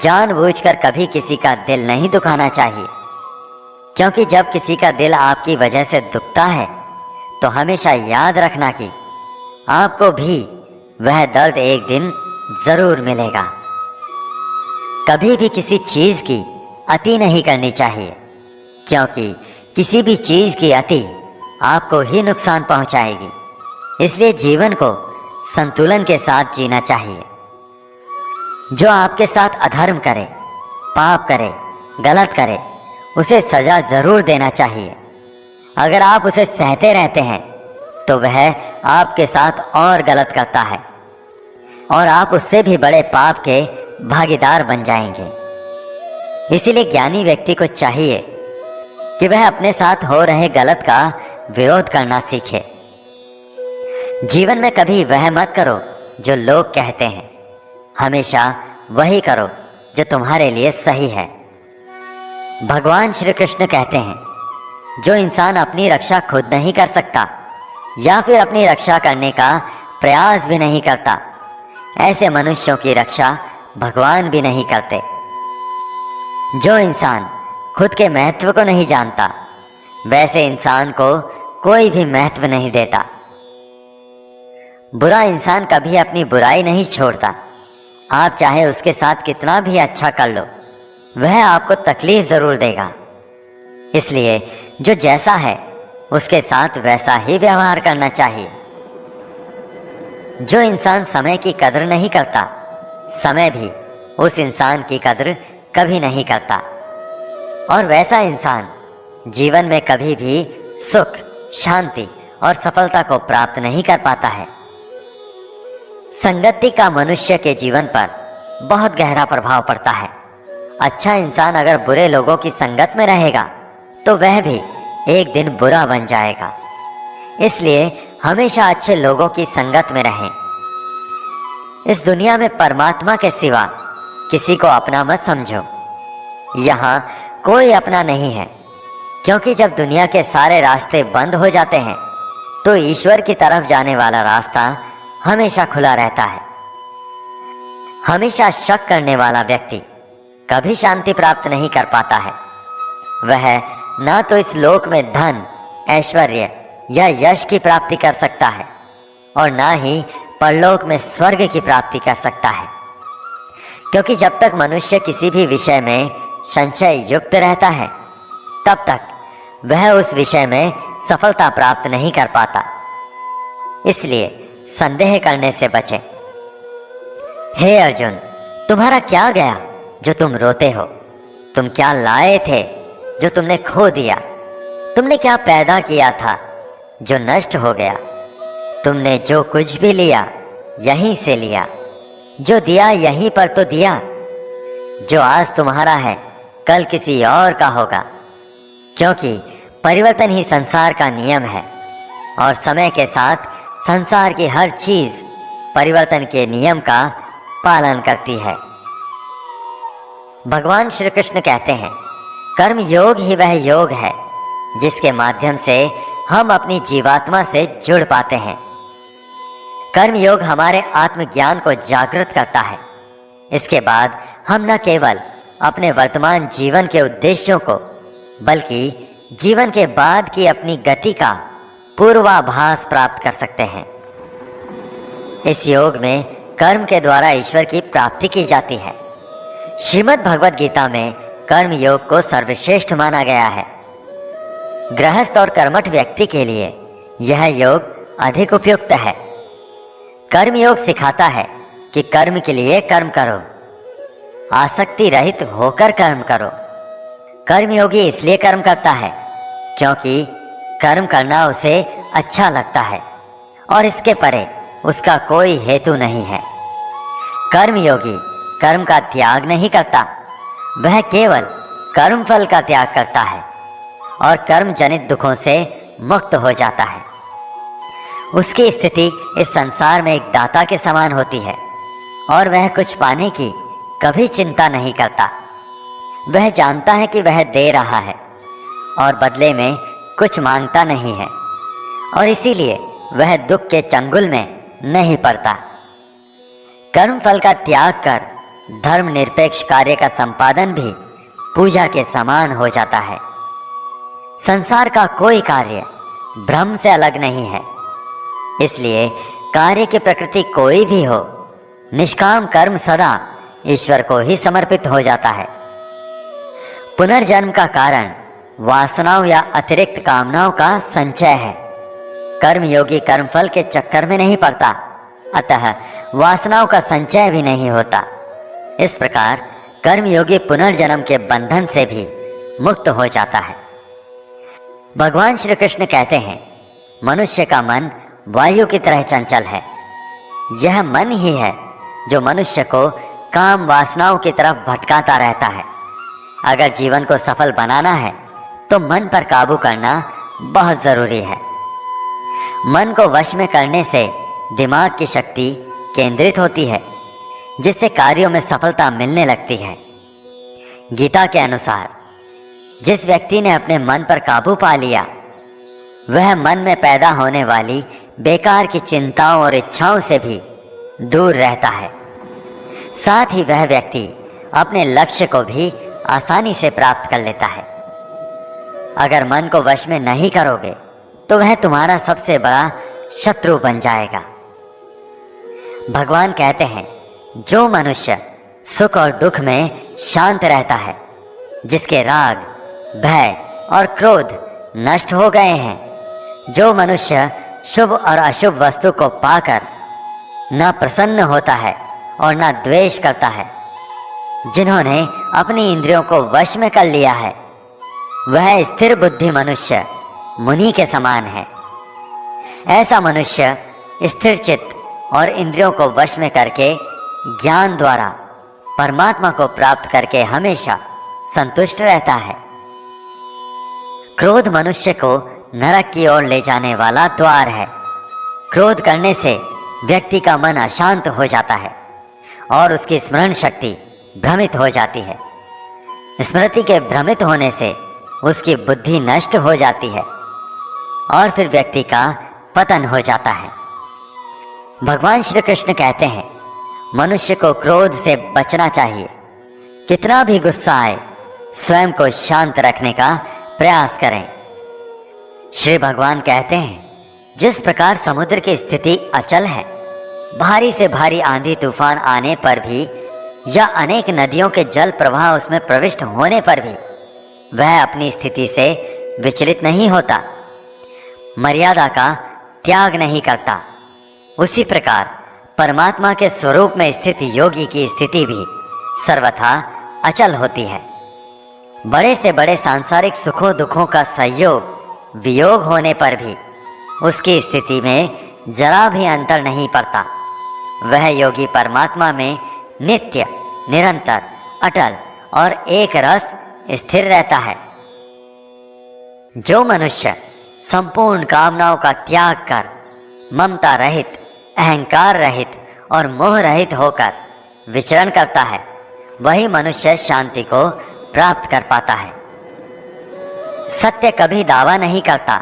Speaker 1: जानबूझकर कभी किसी का दिल नहीं दुखाना चाहिए, क्योंकि जब किसी का दिल आपकी वजह से दुखता है तो हमेशा याद रखना कि आपको भी वह दर्द एक दिन जरूर मिलेगा। कभी भी किसी चीज की अति नहीं करनी चाहिए, क्योंकि किसी भी चीज की अति आपको ही नुकसान पहुंचाएगी। इसलिए जीवन को संतुलन के साथ जीना चाहिए। जो आपके साथ अधर्म करे, पाप करे, गलत करे, उसे सजा जरूर देना चाहिए। अगर आप उसे सहते रहते हैं तो वह आपके साथ और गलत करता है और आप उससे भी बड़े पाप के भागीदार बन जाएंगे। इसीलिए ज्ञानी व्यक्ति को चाहिए कि वह अपने साथ हो रहे गलत का विरोध करना सीखे। जीवन में कभी वह मत करो जो लोग कहते हैं, हमेशा वही करो जो तुम्हारे लिए सही है। भगवान श्री कृष्ण कहते हैं, जो इंसान अपनी रक्षा खुद नहीं कर सकता या फिर अपनी रक्षा करने का प्रयास भी नहीं करता, ऐसे मनुष्यों की रक्षा भगवान भी नहीं करते। जो इंसान खुद के महत्व को नहीं जानता, वैसे इंसान को कोई भी महत्व नहीं देता। बुरा इंसान कभी अपनी बुराई नहीं छोड़ता। आप चाहे उसके साथ कितना भी अच्छा कर लो, वह आपको तकलीफ जरूर देगा। इसलिए जो जैसा है उसके साथ वैसा ही व्यवहार करना चाहिए। जो इंसान समय की कदर नहीं करता, समय भी उस इंसान की कदर कभी नहीं करता, और वैसा इंसान जीवन में कभी भी सुख, शांति और सफलता को प्राप्त नहीं कर पाता है। संगति का मनुष्य के जीवन पर बहुत गहरा प्रभाव पड़ता है। अच्छा इंसान अगर बुरे लोगों की संगत में रहेगा तो वह भी एक दिन बुरा बन जाएगा। इसलिए हमेशा अच्छे लोगों की संगत में रहें। इस दुनिया में परमात्मा के सिवा किसी को अपना मत समझो। यहाँ कोई अपना नहीं है, क्योंकि जब दुनिया के सारे रास्ते बंद हो जाते हैं तो ईश्वर की तरफ जाने वाला रास्ता हमेशा खुला रहता है। हमेशा शक करने वाला व्यक्ति कभी शांति प्राप्त नहीं कर पाता है। वह ना तो इस लोक में धन, ऐश्वर्य या यश की प्राप्ति कर सकता है और ना ही परलोक में स्वर्ग की प्राप्ति कर सकता है, क्योंकि जब तक मनुष्य किसी भी विषय में संशय युक्त रहता है तब तक वह उस विषय में सफलता प्राप्त नहीं कर पाता। इसलिए संदेह करने से बचें। हे अर्जुन, तुम्हारा क्या गया जो तुम रोते हो? तुम क्या लाए थे जो तुमने खो दिया? तुमने क्या पैदा किया था जो नष्ट हो गया? तुमने जो कुछ भी लिया यहीं से लिया, जो दिया यहीं पर तो दिया। जो आज तुम्हारा है कल किसी और का होगा, क्योंकि परिवर्तन ही संसार का नियम है और समय के साथ संसार की हर चीज परिवर्तन के नियम का पालन करती है। भगवान श्री कृष्ण कहते हैं, कर्म योग ही वह योग है जिसके माध्यम से हम अपनी जीवात्मा से जुड़ पाते हैं। कर्म योग हमारे आत्मज्ञान को जागृत करता है। इसके बाद हम न केवल अपने वर्तमान जीवन के उद्देश्यों को, बल्कि जीवन के बाद की अपनी गति का पूर्वाभास प्राप्त कर सकते हैं। इस योग में कर्म के द्वारा ईश्वर की प्राप्ति की जाती है। श्रीमद् भगवद गीता में कर्म योग को सर्वश्रेष्ठ माना गया है। गृहस्थ और कर्मठ व्यक्ति के लिए यह योग अधिक उपयुक्त है। कर्म योग सिखाता है कि कर्म के लिए कर्म करो, आसक्ति रहित होकर कर्म करो। कर्मयोगी इसलिए कर्म करता है क्योंकि कर्म करना उसे अच्छा लगता है और इसके परे उसका कोई हेतु नहीं है। कर्मयोगी कर्म का त्याग नहीं करता, वह केवल कर्म फल का त्याग करता है और कर्म जनित दुखों से मुक्त हो जाता है। उसकी स्थिति इस संसार में एक दाता के समान होती है और वह कुछ पाने की कभी चिंता नहीं करता। वह जानता है कि वह दे रहा है और बदले में कुछ मांगता नहीं है, और इसीलिए वह दुख के चंगुल में नहीं पड़ता। कर्म फल का त्याग कर धर्म निरपेक्ष कार्य का संपादन भी पूजा के समान हो जाता है। संसार का कोई कार्य ब्रह्म से अलग नहीं है, इसलिए कार्य की प्रकृति कोई भी हो, निष्काम कर्म सदा ईश्वर को ही समर्पित हो जाता है। पुनर्जन्म का कारण वासनाओं या अतिरिक्त कामनाओं का संचय है। कर्मयोगी कर्मफल के चक्कर में नहीं पड़ता, अतः वासनाओं का संचय भी नहीं होता। इस प्रकार कर्मयोगी पुनर्जन्म के बंधन से भी मुक्त हो जाता है। भगवान श्री कृष्ण कहते हैं, मनुष्य का मन वायु की तरह चंचल है। यह मन ही है जो मनुष्य को काम वासनाओं की तरफ भटकाता रहता है। अगर जीवन को सफल बनाना है तो मन पर काबू करना बहुत जरूरी है। मन को वश में करने से दिमाग की शक्ति केंद्रित होती है, जिससे कार्यों में सफलता मिलने लगती है। गीता के अनुसार जिस व्यक्ति ने अपने मन पर काबू पा लिया, वह मन में पैदा होने वाली बेकार की चिंताओं और इच्छाओं से भी दूर रहता है। साथ ही वह व्यक्ति अपने लक्ष्य को भी आसानी से प्राप्त कर लेता है। अगर मन को वश में नहीं करोगे तो वह तुम्हारा सबसे बड़ा शत्रु बन जाएगा। भगवान कहते हैं, जो मनुष्य सुख और दुख में शांत रहता है, जिसके राग, भय और क्रोध नष्ट हो गए हैं, जो मनुष्य शुभ और अशुभ वस्तु को पाकर न प्रसन्न होता है और न द्वेष करता है, जिन्होंने अपनी इंद्रियों को वश में कर लिया है, वह स्थिर बुद्धि मनुष्य मुनि के समान है। ऐसा मनुष्य स्थिर चित्त और इंद्रियों को वश में करके ज्ञान द्वारा परमात्मा को प्राप्त करके हमेशा संतुष्ट रहता है। क्रोध मनुष्य को नरक की ओर ले जाने वाला द्वार है। क्रोध करने से व्यक्ति का मन अशांत हो जाता है और उसकी स्मरण शक्ति भ्रमित हो जाती है। स्मृति के भ्रमित होने से उसकी बुद्धि नष्ट हो जाती है और फिर व्यक्ति का पतन हो जाता है। भगवान श्री कृष्ण कहते हैं, मनुष्य को क्रोध से बचना चाहिए। कितना भी गुस्सा आए, स्वयं को शांत रखने का प्रयास करें। श्री भगवान कहते हैं, जिस प्रकार समुद्र की स्थिति अचल है, भारी से भारी आंधी तूफान आने पर भी या अनेक नदियों के जल प्रवाह उसमें प्रविष्ट होने पर भी वह अपनी स्थिति से विचलित नहीं होता, मर्यादा का त्याग नहीं करता, उसी प्रकार परमात्मा के स्वरूप में स्थित योगी की स्थिति भी सर्वथा अचल होती है। बड़े से बड़े सांसारिक सुखों दुखों का संयोग वियोग होने पर भी उसकी स्थिति में जरा भी अंतर नहीं पड़ता। वह योगी परमात्मा में नित्य, निरंतर, अटल और एक रस स्थिर रहता है। जो मनुष्य संपूर्ण कामनाओं का त्याग कर ममता रहित, अहंकार रहित और मोह रहित होकर विचरण करता है, वही मनुष्य शांति को प्राप्त कर पाता है। सत्य कभी दावा नहीं करता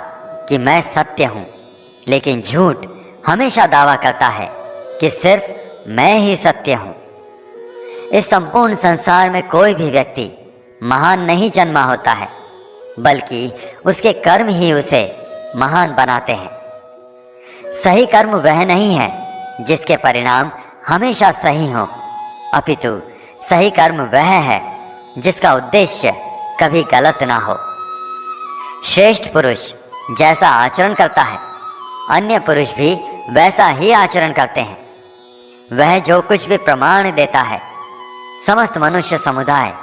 Speaker 1: कि मैं सत्य हूँ, लेकिन झूठ हमेशा दावा करता है कि सिर्फ मैं ही सत्य हूँ। इस संपूर्ण संसार में कोई भी व्यक्ति महान नहीं जन्मा होता है, बल्कि उसके कर्म ही उसे महान बनाते हैं। सही कर्म वह नहीं है जिसके परिणाम हमेशा सही हो, अपितु सही कर्म वह है जिसका उद्देश्य कभी गलत ना हो। श्रेष्ठ पुरुष जैसा आचरण करता है, अन्य पुरुष भी वैसा ही आचरण करते हैं। वह जो कुछ भी प्रमाण देता है, समस्त मनुष्य समुदाय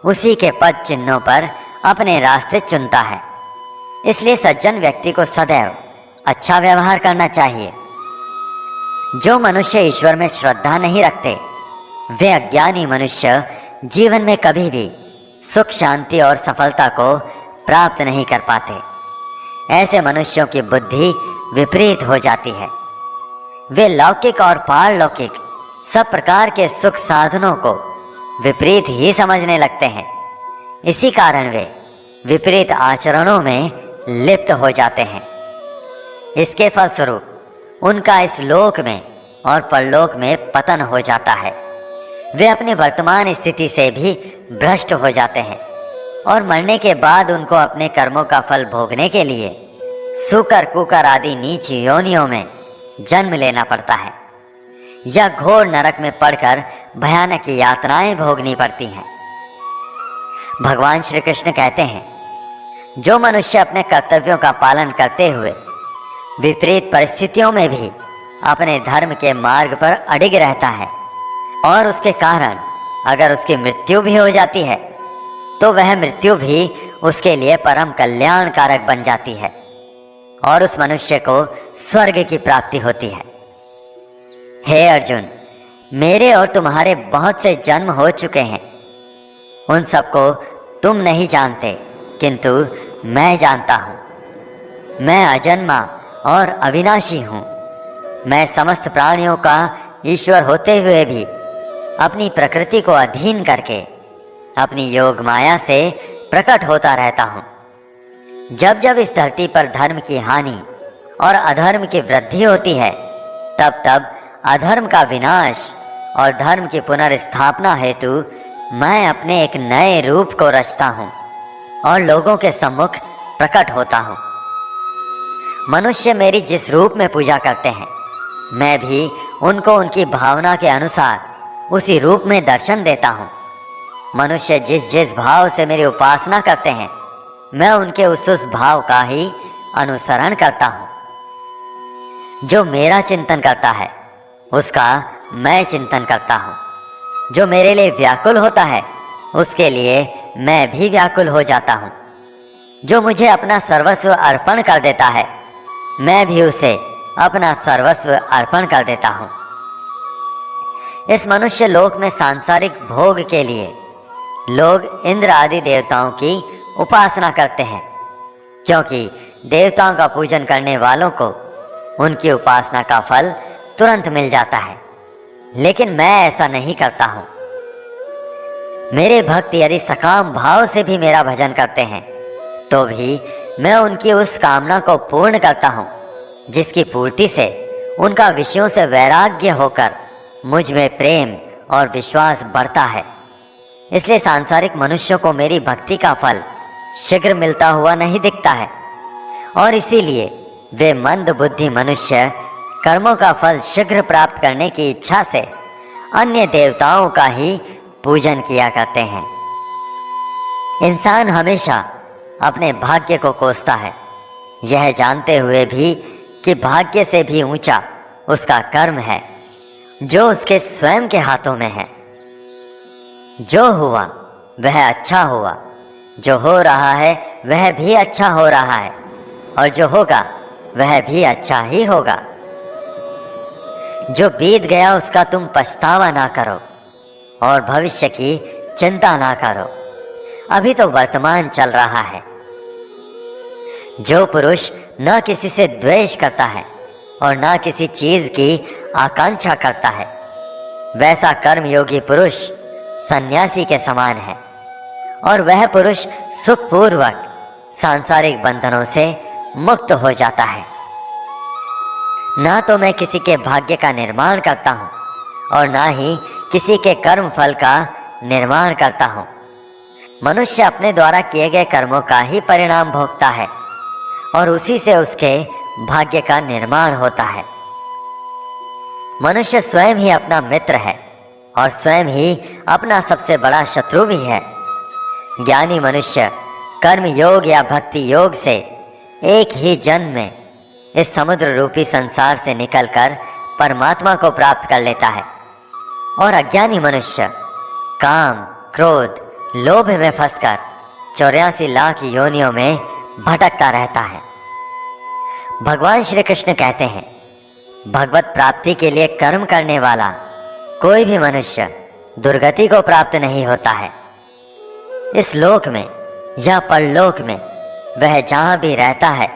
Speaker 1: उसी के पद चिन्हों पर अपने रास्ते चुनता है। इसलिए सज्जन व्यक्ति को सदैव अच्छा व्यवहार करना चाहिए। जो मनुष्य ईश्वर में श्रद्धा नहीं रखते, वे अज्ञानी मनुष्य जीवन में कभी भी सुख, शांति और सफलता को प्राप्त नहीं कर पाते। ऐसे मनुष्यों की बुद्धि विपरीत हो जाती है। वे लौकिक और पारलौकिक सब प्रकार के सुख साधनों को विपरीत ही समझने लगते हैं। इसी कारण वे विपरीत आचरणों में लिप्त हो जाते हैं। इसके फलस्वरूप उनका इस लोक में और परलोक में पतन हो जाता है। वे अपनी वर्तमान स्थिति से भी भ्रष्ट हो जाते हैं और मरने के बाद उनको अपने कर्मों का फल भोगने के लिए सूकर कुकर आदि नीच योनियों में जन्म लेना पड़ता है या घोर नरक में पड़कर भयानक यातनाएं भोगनी पड़ती हैं। भगवान श्री कृष्ण कहते हैं, जो मनुष्य अपने कर्तव्यों का पालन करते हुए विपरीत परिस्थितियों में भी अपने धर्म के मार्ग पर अडिग रहता है और उसके कारण अगर उसकी मृत्यु भी हो जाती है तो वह मृत्यु भी उसके लिए परम कल्याणकारक बन जाती है और उस मनुष्य को स्वर्ग की प्राप्ति होती है। हे अर्जुन, मेरे और तुम्हारे बहुत से जन्म हो चुके हैं। उन सबको तुम नहीं जानते, किंतु मैं जानता हूँ। मैं अजन्मा और अविनाशी हूँ। मैं समस्त प्राणियों का ईश्वर होते हुए भी अपनी प्रकृति को अधीन करके अपनी योग माया से प्रकट होता रहता हूँ। जब जब इस धरती पर धर्म की हानि और अधर्म की वृद्धि होती है, तब तब अधर्म का विनाश और धर्म की पुनर्स्थापना हेतु मैं अपने एक नए रूप को रचता हूँ और लोगों के सम्मुख प्रकट होता हूँ। मनुष्य मेरी जिस रूप में पूजा करते हैं, मैं भी उनको उनकी भावना के अनुसार उसी रूप में दर्शन देता हूँ। मनुष्य जिस जिस भाव से मेरी उपासना करते हैं, मैं उनके उस भाव का ही अनुसरण करता हूँ। जो मेरा चिंतन करता है उसका मैं चिंतन करता हूँ। जो मेरे लिए व्याकुल होता है उसके लिए मैं भी व्याकुल हो जाता हूँ। जो मुझे अपना सर्वस्व अर्पण कर देता है, मैं भी उसे अपना सर्वस्व अर्पण कर देता हूँ। इस मनुष्य लोक में सांसारिक भोग के लिए लोग इंद्र आदि देवताओं की उपासना करते हैं, क्योंकि देवताओं का पूजन करने वालों को उनकी उपासना का फल तुरंत मिल जाता है। लेकिन मैं ऐसा नहीं करता हूँ। मेरे भक्त यदि सकाम भाव से भी मेरा भजन करते हैं, तो भी मैं उनकी उस कामना को पूर्ण करता हूँ जिसकी पूर्ति से उनका विषयों से वैराग्य होकर मुझ में प्रेम और विश्वास बढ़ता है। इसलिए सांसारिक मनुष्यों को मेरी भक्ति का फल शीघ्र मिलता हुआ नहीं दिखता है और इसीलिए वे मंद बुद्धि मनुष्य कर्मों का फल शीघ्र प्राप्त करने की इच्छा से अन्य देवताओं का ही पूजन किया करते हैं। इंसान हमेशा अपने भाग्य को कोसता है, यह जानते हुए भी कि भाग्य से भी ऊंचा उसका कर्म है जो उसके स्वयं के हाथों में है। जो हुआ वह अच्छा हुआ, जो हो रहा है वह भी अच्छा हो रहा है और जो होगा वह भी अच्छा ही होगा। जो बीत गया उसका तुम पछतावा ना करो और भविष्य की चिंता ना करो, अभी तो वर्तमान चल रहा है। जो पुरुष न किसी से द्वेष करता है और न किसी चीज की आकांक्षा करता है, वैसा कर्मयोगी पुरुष सन्यासी के समान है और वह पुरुष सुखपूर्वक सांसारिक बंधनों से मुक्त हो जाता है। ना तो मैं किसी के भाग्य का निर्माण करता हूँ और ना ही किसी के कर्म फल का निर्माण करता हूँ। मनुष्य अपने द्वारा किए गए कर्मों का ही परिणाम भोगता है और उसी से उसके भाग्य का निर्माण होता है। मनुष्य स्वयं ही अपना मित्र है और स्वयं ही अपना सबसे बड़ा शत्रु भी है। ज्ञानी मनुष्य कर्म योग या भक्ति योग से एक ही जन्म में इस समुद्र रूपी संसार से निकलकर परमात्मा को प्राप्त कर लेता है और अज्ञानी मनुष्य काम, क्रोध, लोभ में फंसकर 84 लाख योनियों में भटकता रहता है। भगवान श्री कृष्ण कहते हैं, भगवत प्राप्ति के लिए कर्म करने वाला कोई भी मनुष्य दुर्गति को प्राप्त नहीं होता है। इस लोक में या परलोक में वह जहाँ भी रहता है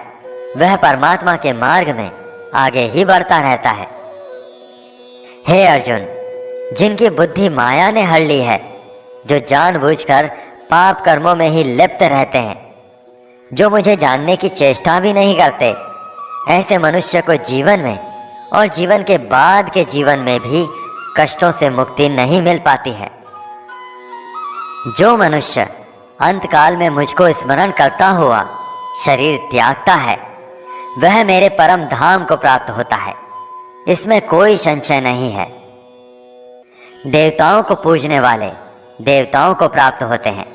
Speaker 1: वह परमात्मा के मार्ग में आगे ही बढ़ता रहता है। हे अर्जुन, जिनकी बुद्धि माया ने हर ली है जो जानबूझकर पाप कर्मों में ही लिप्त रहते हैं, जो मुझे जानने की चेष्टा भी नहीं करते, ऐसे मनुष्य को जीवन में और जीवन के बाद के जीवन में भी कष्टों से मुक्ति नहीं मिल पाती है। जो मनुष्य अंतकाल में मुझको स्मरण करता हुआ शरीर त्यागता है, वह मेरे परम धाम को प्राप्त होता है, इसमें कोई संशय नहीं है। देवताओं को पूजने वाले देवताओं को प्राप्त होते हैं,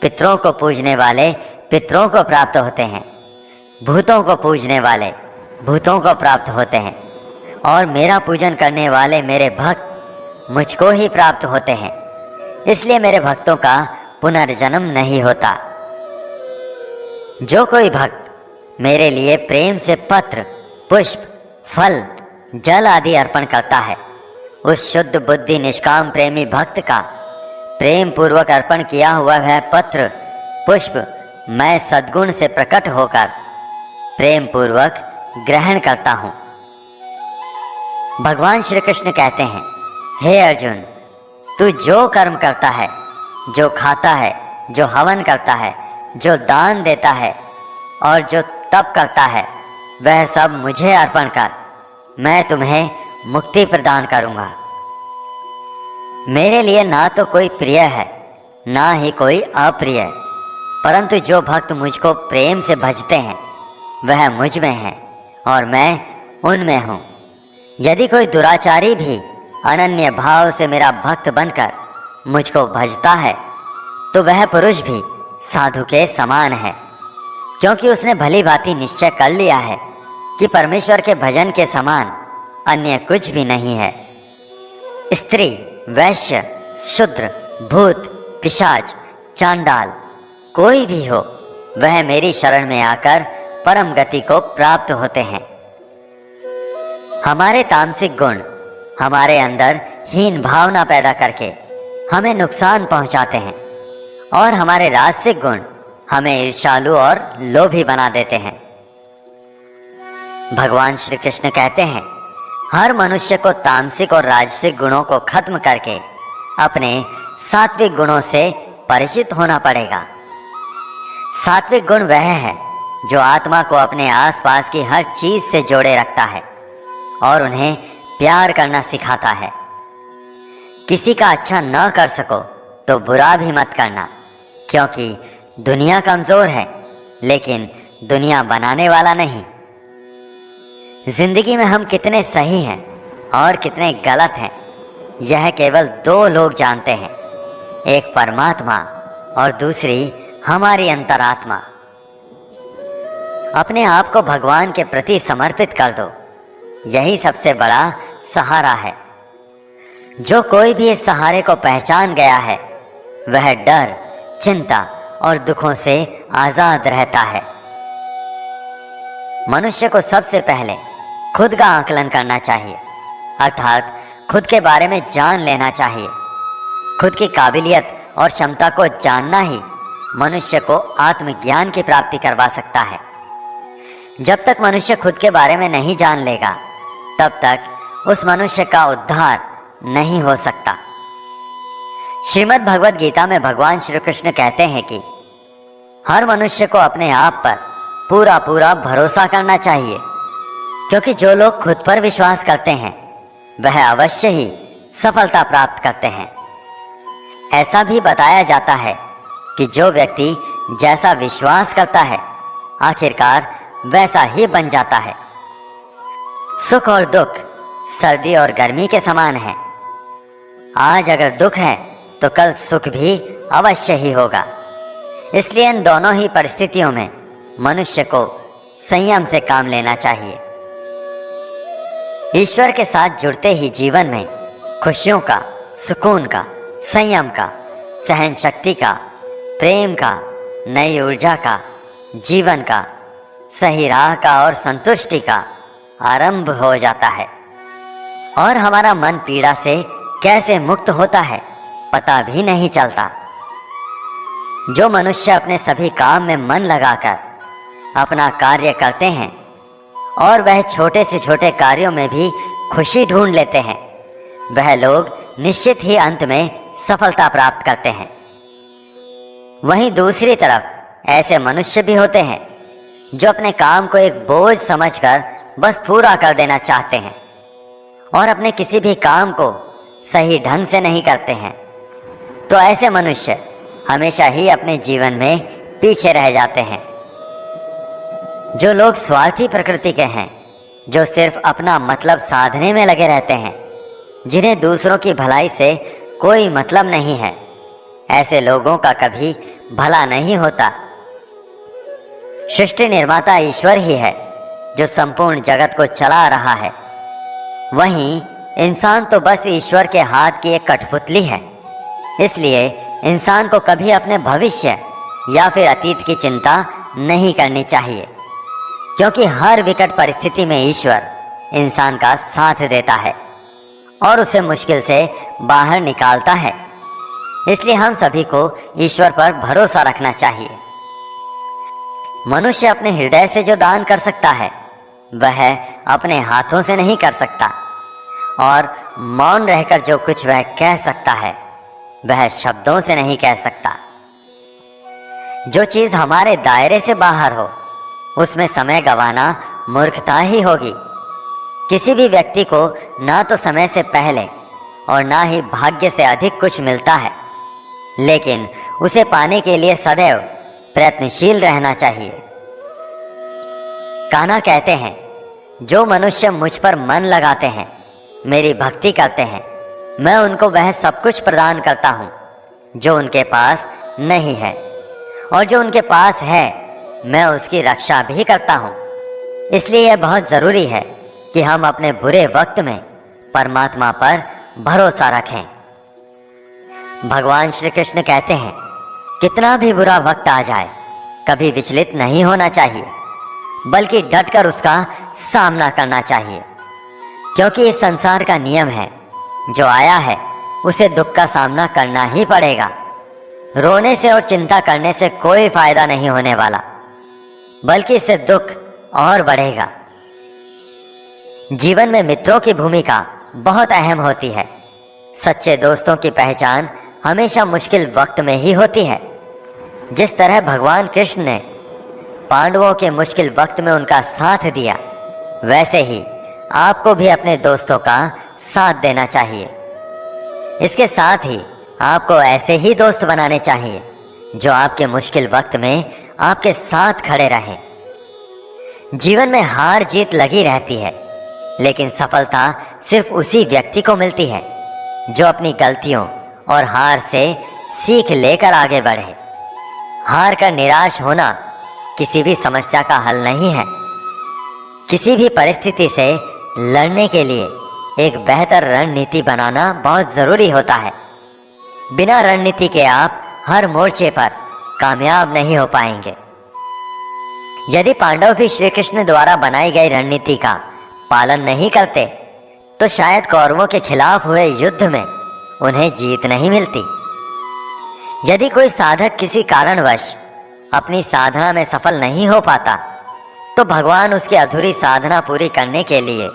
Speaker 1: पितरों को पूजने वाले पितरों को प्राप्त होते हैं, भूतों को पूजने वाले भूतों को प्राप्त होते हैं, और मेरा पूजन करने वाले मेरे भक्त मुझको ही प्राप्त होते हैं। इसलिए मेरे भक्तों का पुनर्जन्म नहीं होता। जो कोई भक्त मेरे लिए प्रेम से पत्र, पुष्प, फल, जल आदि अर्पण करता है, उस शुद्ध बुद्धि निष्काम प्रेमी भक्त का प्रेम पूर्वक अर्पण किया हुआ वह पत्र, पुष्प मैं सद्गुण से प्रकट होकर प्रेम पूर्वक ग्रहण करता हूँ। भगवान श्री कृष्ण कहते हैं, हे अर्जुन, तू जो कर्म करता है, जो खाता है, जो हवन करता है, जो दान देता है और जो तप करता है, वह सब मुझे अर्पण कर, मैं तुम्हें मुक्ति प्रदान करूँगा। मेरे लिए ना तो कोई प्रिय है, ना ही कोई अप्रिय, परंतु जो भक्त मुझको प्रेम से भजते हैं वह मुझ में है और मैं उनमें हूँ। यदि कोई दुराचारी भी अनन्य भाव से मेरा भक्त बनकर मुझको भजता है, तो वह पुरुष भी साधु के समान है, क्योंकि उसने भली भांति निश्चय कर लिया है कि परमेश्वर के भजन के समान अन्य कुछ भी नहीं है। स्त्री, वैश्य, शूद्र, भूत, पिशाच, चांडाल कोई भी हो, वह मेरी शरण में आकर परम गति को प्राप्त होते हैं। हमारे तामसिक गुण हमारे अंदर हीन भावना पैदा करके हमें नुकसान पहुंचाते हैं, और हमारे राजसिक गुण हमें ईर्ष्यालु और लोभी बना देते हैं। भगवान श्री कृष्ण कहते हैं, हर मनुष्य को तामसिक और राजसिक गुणों को खत्म करके अपने सात्विक गुणों से परिचित होना पड़ेगा। सात्विक गुण वह है जो आत्मा को अपने आसपास की हर चीज से जोड़े रखता है और उन्हें प्यार करना सिखाता है। किसी का अच्छा न कर सको तो बुरा भी मत करना, क्योंकि दुनिया कमजोर है लेकिन दुनिया बनाने वाला नहीं। जिंदगी में हम कितने सही हैं और कितने गलत हैं, यह केवल दो लोग जानते हैं, एक परमात्मा और दूसरी हमारी अंतरात्मा। अपने आप को भगवान के प्रति समर्पित कर दो, यही सबसे बड़ा सहारा है। जो कोई भी इस सहारे को पहचान गया है, वह डर, चिंता और दुखों से आजाद रहता है। मनुष्य को सबसे पहले खुद का आकलन करना चाहिए, अर्थात खुद के बारे में जान लेना चाहिए। खुद की काबिलियत और क्षमता को जानना ही मनुष्य को आत्मज्ञान की प्राप्ति करवा सकता है। जब तक मनुष्य खुद के बारे में नहीं जान लेगा, तब तक उस मनुष्य का उद्धार नहीं हो सकता। श्रीमद् भगवद गीता में भगवान श्री कृष्ण कहते हैं कि हर मनुष्य को अपने आप पर पूरा पूरा भरोसा करना चाहिए, क्योंकि जो लोग खुद पर विश्वास करते हैं वह अवश्य ही सफलता प्राप्त करते हैं। ऐसा भी बताया जाता है कि जो व्यक्ति जैसा विश्वास करता है, आखिरकार वैसा ही बन जाता है। सुख और दुख सर्दी और गर्मी के समान है। आज अगर दुख है तो कल सुख भी अवश्य ही होगा। इसलिए इन दोनों ही परिस्थितियों में मनुष्य को संयम से काम लेना चाहिए। ईश्वर के साथ जुड़ते ही जीवन में खुशियों का, सुकून का, संयम का, सहन शक्ति का, प्रेम का, नई ऊर्जा का, जीवन का, सही राह का और संतुष्टि का आरंभ हो जाता है। और हमारा मन पीड़ा से कैसे मुक्त होता है पता भी नहीं चलता। जो मनुष्य अपने सभी काम में मन लगाकर अपना कार्य करते हैं और वह छोटे से छोटे कार्यों में भी खुशी ढूंढ लेते हैं, वह लोग निश्चित ही अंत में सफलता प्राप्त करते हैं। वहीं दूसरी तरफ ऐसे मनुष्य भी होते हैं जो अपने काम को एक बोझ समझकर बस पूरा कर देना चाहते हैं और अपने किसी भी काम को सही ढंग से नहीं करते हैं। तो ऐसे मनुष्य हमेशा ही अपने जीवन में पीछे रह जाते हैं। जो लोग स्वार्थी प्रकृति के हैं, जो सिर्फ अपना मतलब साधने में लगे रहते हैं, जिन्हें दूसरों की भलाई से कोई मतलब नहीं है, ऐसे लोगों का कभी भला नहीं होता। सृष्टि निर्माता ईश्वर ही है जो संपूर्ण जगत को चला रहा है। वहीं इंसान तो बस ईश्वर के हाथ की एक कठपुतली है। इसलिए इंसान को कभी अपने भविष्य या फिर अतीत की चिंता नहीं करनी चाहिए, क्योंकि हर विकट परिस्थिति में ईश्वर इंसान का साथ देता है और उसे मुश्किल से बाहर निकालता है। इसलिए हम सभी को ईश्वर पर भरोसा रखना चाहिए। मनुष्य अपने हृदय से जो दान कर सकता है वह अपने हाथों से नहीं कर सकता, और मौन रहकर जो कुछ वह कह सकता है वह शब्दों से नहीं कह सकता। जो चीज हमारे दायरे से बाहर हो उसमें समय गंवाना मूर्खता ही होगी। किसी भी व्यक्ति को ना तो समय से पहले और ना ही भाग्य से अधिक कुछ मिलता है, लेकिन उसे पाने के लिए सदैव प्रयत्नशील रहना चाहिए। कान्हा कहते हैं, जो मनुष्य मुझ पर मन लगाते हैं, मेरी भक्ति करते हैं, मैं उनको वह सब कुछ प्रदान करता हूँ जो उनके पास नहीं है, और जो उनके पास है मैं उसकी रक्षा भी करता हूँ। इसलिए यह बहुत ज़रूरी है कि हम अपने बुरे वक्त में परमात्मा पर भरोसा रखें। भगवान श्री कृष्ण कहते हैं, कितना भी बुरा वक्त आ जाए कभी विचलित नहीं होना चाहिए, बल्कि डटकर उसका सामना करना चाहिए, क्योंकि इस संसार का नियम है, जो आया है उसे दुख का सामना करना ही पड़ेगा। रोने से और चिंता करने से कोई फायदा नहीं होने वाला, बल्कि इससे दुख और बढ़ेगा। जीवन में मित्रों की भूमिका बहुत अहम होती है। सच्चे दोस्तों की पहचान हमेशा मुश्किल वक्त में ही होती है। जिस तरह भगवान कृष्ण ने पांडवों के मुश्किल वक्त में उनका साथ दिया, वैसे ही आपको भी अपने दोस्तों का साथ देना चाहिए। इसके साथ ही आपको ऐसे ही दोस्त बनाने चाहिए जो आपके मुश्किल वक्त में आपके साथ खड़े रहें। जीवन में हार जीत लगी रहती है, लेकिन सफलता सिर्फ उसी व्यक्ति को मिलती है जो अपनी गलतियों और हार से सीख लेकर आगे बढ़े। हार कर निराश होना किसी भी समस्या का हल नहीं है। किसी भी परिस्थिति से लड़ने के लिए एक बेहतर रणनीति बनाना बहुत ज़रूरी होता है। बिना रणनीति के आप हर मोर्चे पर कामयाब नहीं हो पाएंगे। यदि पांडव भी श्री कृष्ण द्वारा बनाई गई रणनीति का पालन नहीं करते तो शायद कौरवों के खिलाफ हुए युद्ध में उन्हें जीत नहीं मिलती। यदि कोई साधक किसी कारणवश अपनी साधना में सफल नहीं हो पाता तो भगवान उसकी अधूरी साधना पूरी करने के लिए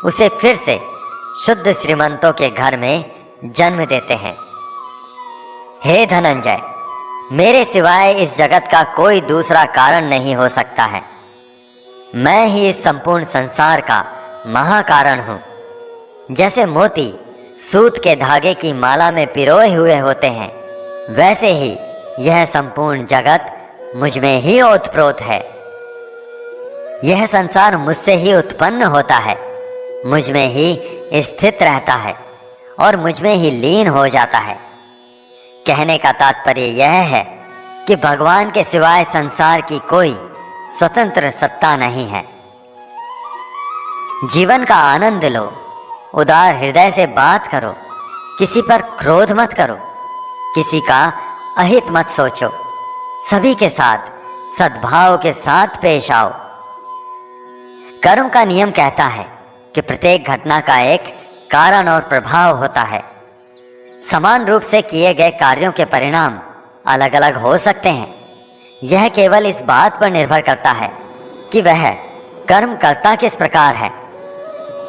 Speaker 1: उसे फिर से शुद्ध श्रीमंतों के घर में जन्म देते हैं। हे धनंजय, मेरे सिवाय इस जगत का कोई दूसरा कारण नहीं हो सकता है। मैं ही इस संपूर्ण संसार का महाकारण हूँ। जैसे मोती सूत के धागे की माला में पिरोए हुए होते हैं, वैसे ही यह संपूर्ण जगत मुझ में ही ओतप्रोत है। यह संसार मुझसे ही उत्पन्न होता है, मुझ में ही स्थित रहता है और मुझ में ही लीन हो जाता है। कहने का तात्पर्य यह है कि भगवान के सिवाय संसार की कोई स्वतंत्र सत्ता नहीं है। जीवन का आनंद लो, उदार हृदय से बात करो, किसी पर क्रोध मत करो, किसी का अहित मत सोचो, सभी के साथ सद्भाव के साथ पेश आओ। कर्म का नियम कहता है कि प्रत्येक घटना का एक कारण और प्रभाव होता है। समान रूप से किए गए कार्यों के परिणाम अलग अलग हो सकते हैं। यह केवल इस बात पर निर्भर करता है कि वह कर्म करता किस प्रकार है।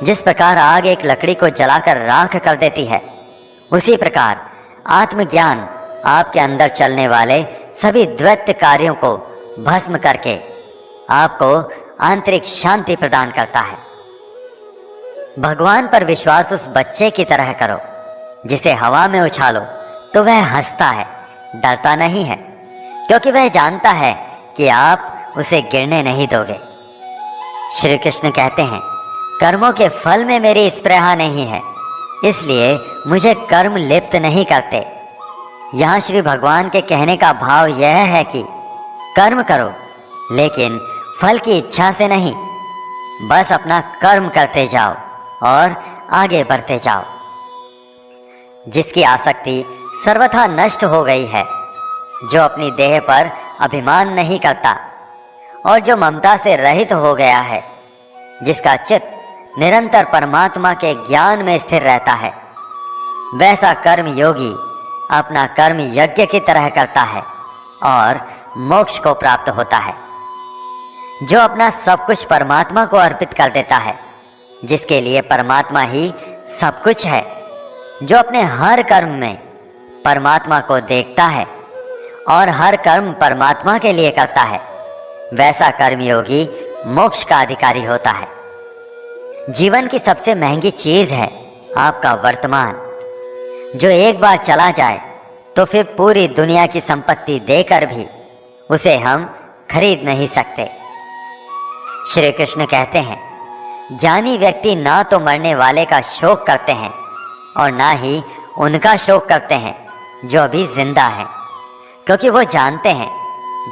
Speaker 1: जिस प्रकार आग एक लकड़ी को जलाकर राख कर देती है, उसी प्रकार आत्मज्ञान आपके अंदर चलने वाले सभी द्वैत कार्यों को भस्म करके आपको आंतरिक शांति प्रदान करता है। भगवान पर विश्वास उस बच्चे की तरह करो जिसे हवा में उछालो तो वह हंसता है, डरता नहीं है, क्योंकि वह जानता है कि आप उसे गिरने नहीं दोगे। श्री कृष्ण कहते हैं, कर्मों के फल में मेरी स्पृहा नहीं है, इसलिए मुझे कर्म लिप्त नहीं करते। यहाँ श्री भगवान के कहने का भाव यह है कि कर्म करो, लेकिन फल की इच्छा से नहीं, बस अपना कर्म करते जाओ और आगे बढ़ते जाओ। जिसकी आसक्ति सर्वथा नष्ट हो गई है, जो अपनी देह पर अभिमान नहीं करता और जो ममता से रहित हो गया है, जिसका चित्त निरंतर परमात्मा के ज्ञान में स्थिर रहता है, वैसा कर्म योगी अपना कर्म यज्ञ की तरह करता है और मोक्ष को प्राप्त होता है। जो अपना सब कुछ परमात्मा को अर्पित कर देता है, जिसके लिए परमात्मा ही सब कुछ है, जो अपने हर कर्म में परमात्मा को देखता है और हर कर्म परमात्मा के लिए करता है, वैसा कर्मयोगी मोक्ष का अधिकारी होता है। जीवन की सबसे महंगी चीज है आपका वर्तमान, जो एक बार चला जाए तो फिर पूरी दुनिया की संपत्ति देकर भी उसे हम खरीद नहीं सकते। श्री कृष्ण कहते हैं, ज्ञानी व्यक्ति ना तो मरने वाले का शोक करते हैं और ना ही उनका शोक करते हैं जो अभी जिंदा है, क्योंकि वो जानते हैं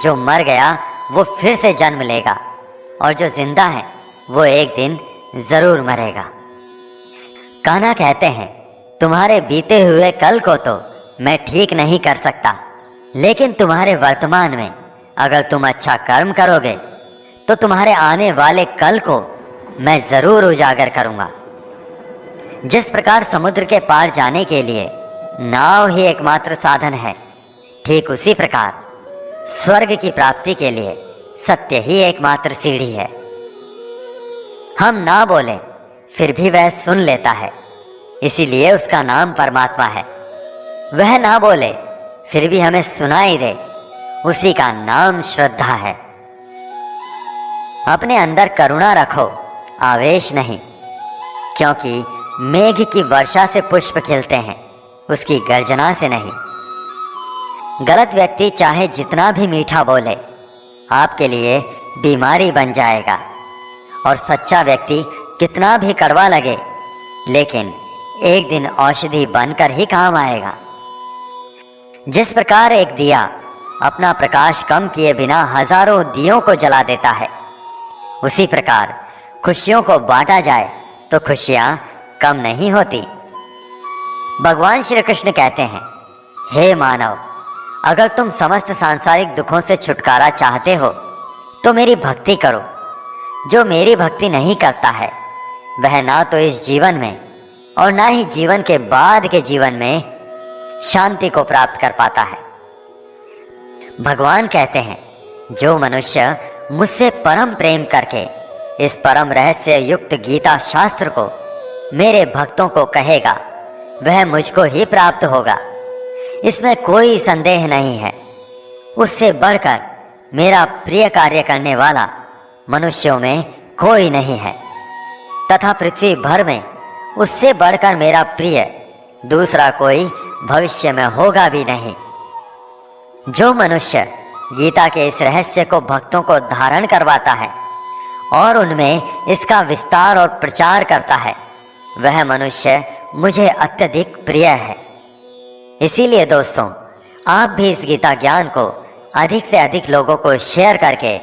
Speaker 1: जो मर गया वो फिर से जन्म लेगा और जो जिंदा है वो एक दिन जरूर मरेगा। कान्हा कहते हैं, तुम्हारे बीते हुए कल को तो मैं ठीक नहीं कर सकता, लेकिन तुम्हारे वर्तमान में अगर तुम अच्छा कर्म करोगे तो तुम्हारे आने वाले कल को मैं जरूर उजागर करूंगा। जिस प्रकार समुद्र के पार जाने के लिए नाव ही एकमात्र साधन है, ठीक उसी प्रकार स्वर्ग की प्राप्ति के लिए सत्य ही एकमात्र सीढ़ी है। हम ना बोले फिर भी वह सुन लेता है, इसीलिए उसका नाम परमात्मा है। वह ना बोले फिर भी हमें सुनाई दे, उसी का नाम श्रद्धा है। अपने अंदर करुणा रखो, आवेश नहीं, क्योंकि मेघ की वर्षा से पुष्प खिलते हैं, उसकी गर्जना से नहीं। गलत व्यक्ति चाहे जितना भी मीठा बोले आपके लिए बीमारी बन जाएगा, और सच्चा व्यक्ति कितना भी कड़वा लगे लेकिन एक दिन औषधि बनकर ही काम आएगा। जिस प्रकार एक दिया अपना प्रकाश कम किए बिना हजारों दियों को जला देता है, उसी प्रकार खुशियों को बांटा जाए तो खुशियां कम नहीं होती। भगवान श्री कृष्ण कहते हैं, हे मानव, अगर तुम समस्त सांसारिक दुखों से छुटकारा चाहते हो तो मेरी भक्ति करो। जो मेरी भक्ति नहीं करता है वह ना तो इस जीवन में और ना ही जीवन के बाद के जीवन में शांति को प्राप्त कर पाता है। भगवान कहते हैं, जो मनुष्य मुझसे परम प्रेम करके इस परम रहस्य युक्त गीता शास्त्र को मेरे भक्तों को कहेगा वह मुझको ही प्राप्त होगा, इसमें कोई संदेह नहीं है। उससे बढ़कर मेरा प्रिय कार्य करने वाला मनुष्यों में कोई नहीं है, तथा पृथ्वी भर में उससे बढ़कर मेरा प्रिय दूसरा कोई भविष्य में होगा भी नहीं। जो मनुष्य गीता के इस रहस्य को भक्तों को धारण करवाता है और उनमें इसका विस्तार और प्रचार करता है, वह मनुष्य मुझे अत्यधिक प्रिय है। इसीलिए दोस्तों, आप भी इस गीता ज्ञान को अधिक से अधिक लोगों को शेयर करके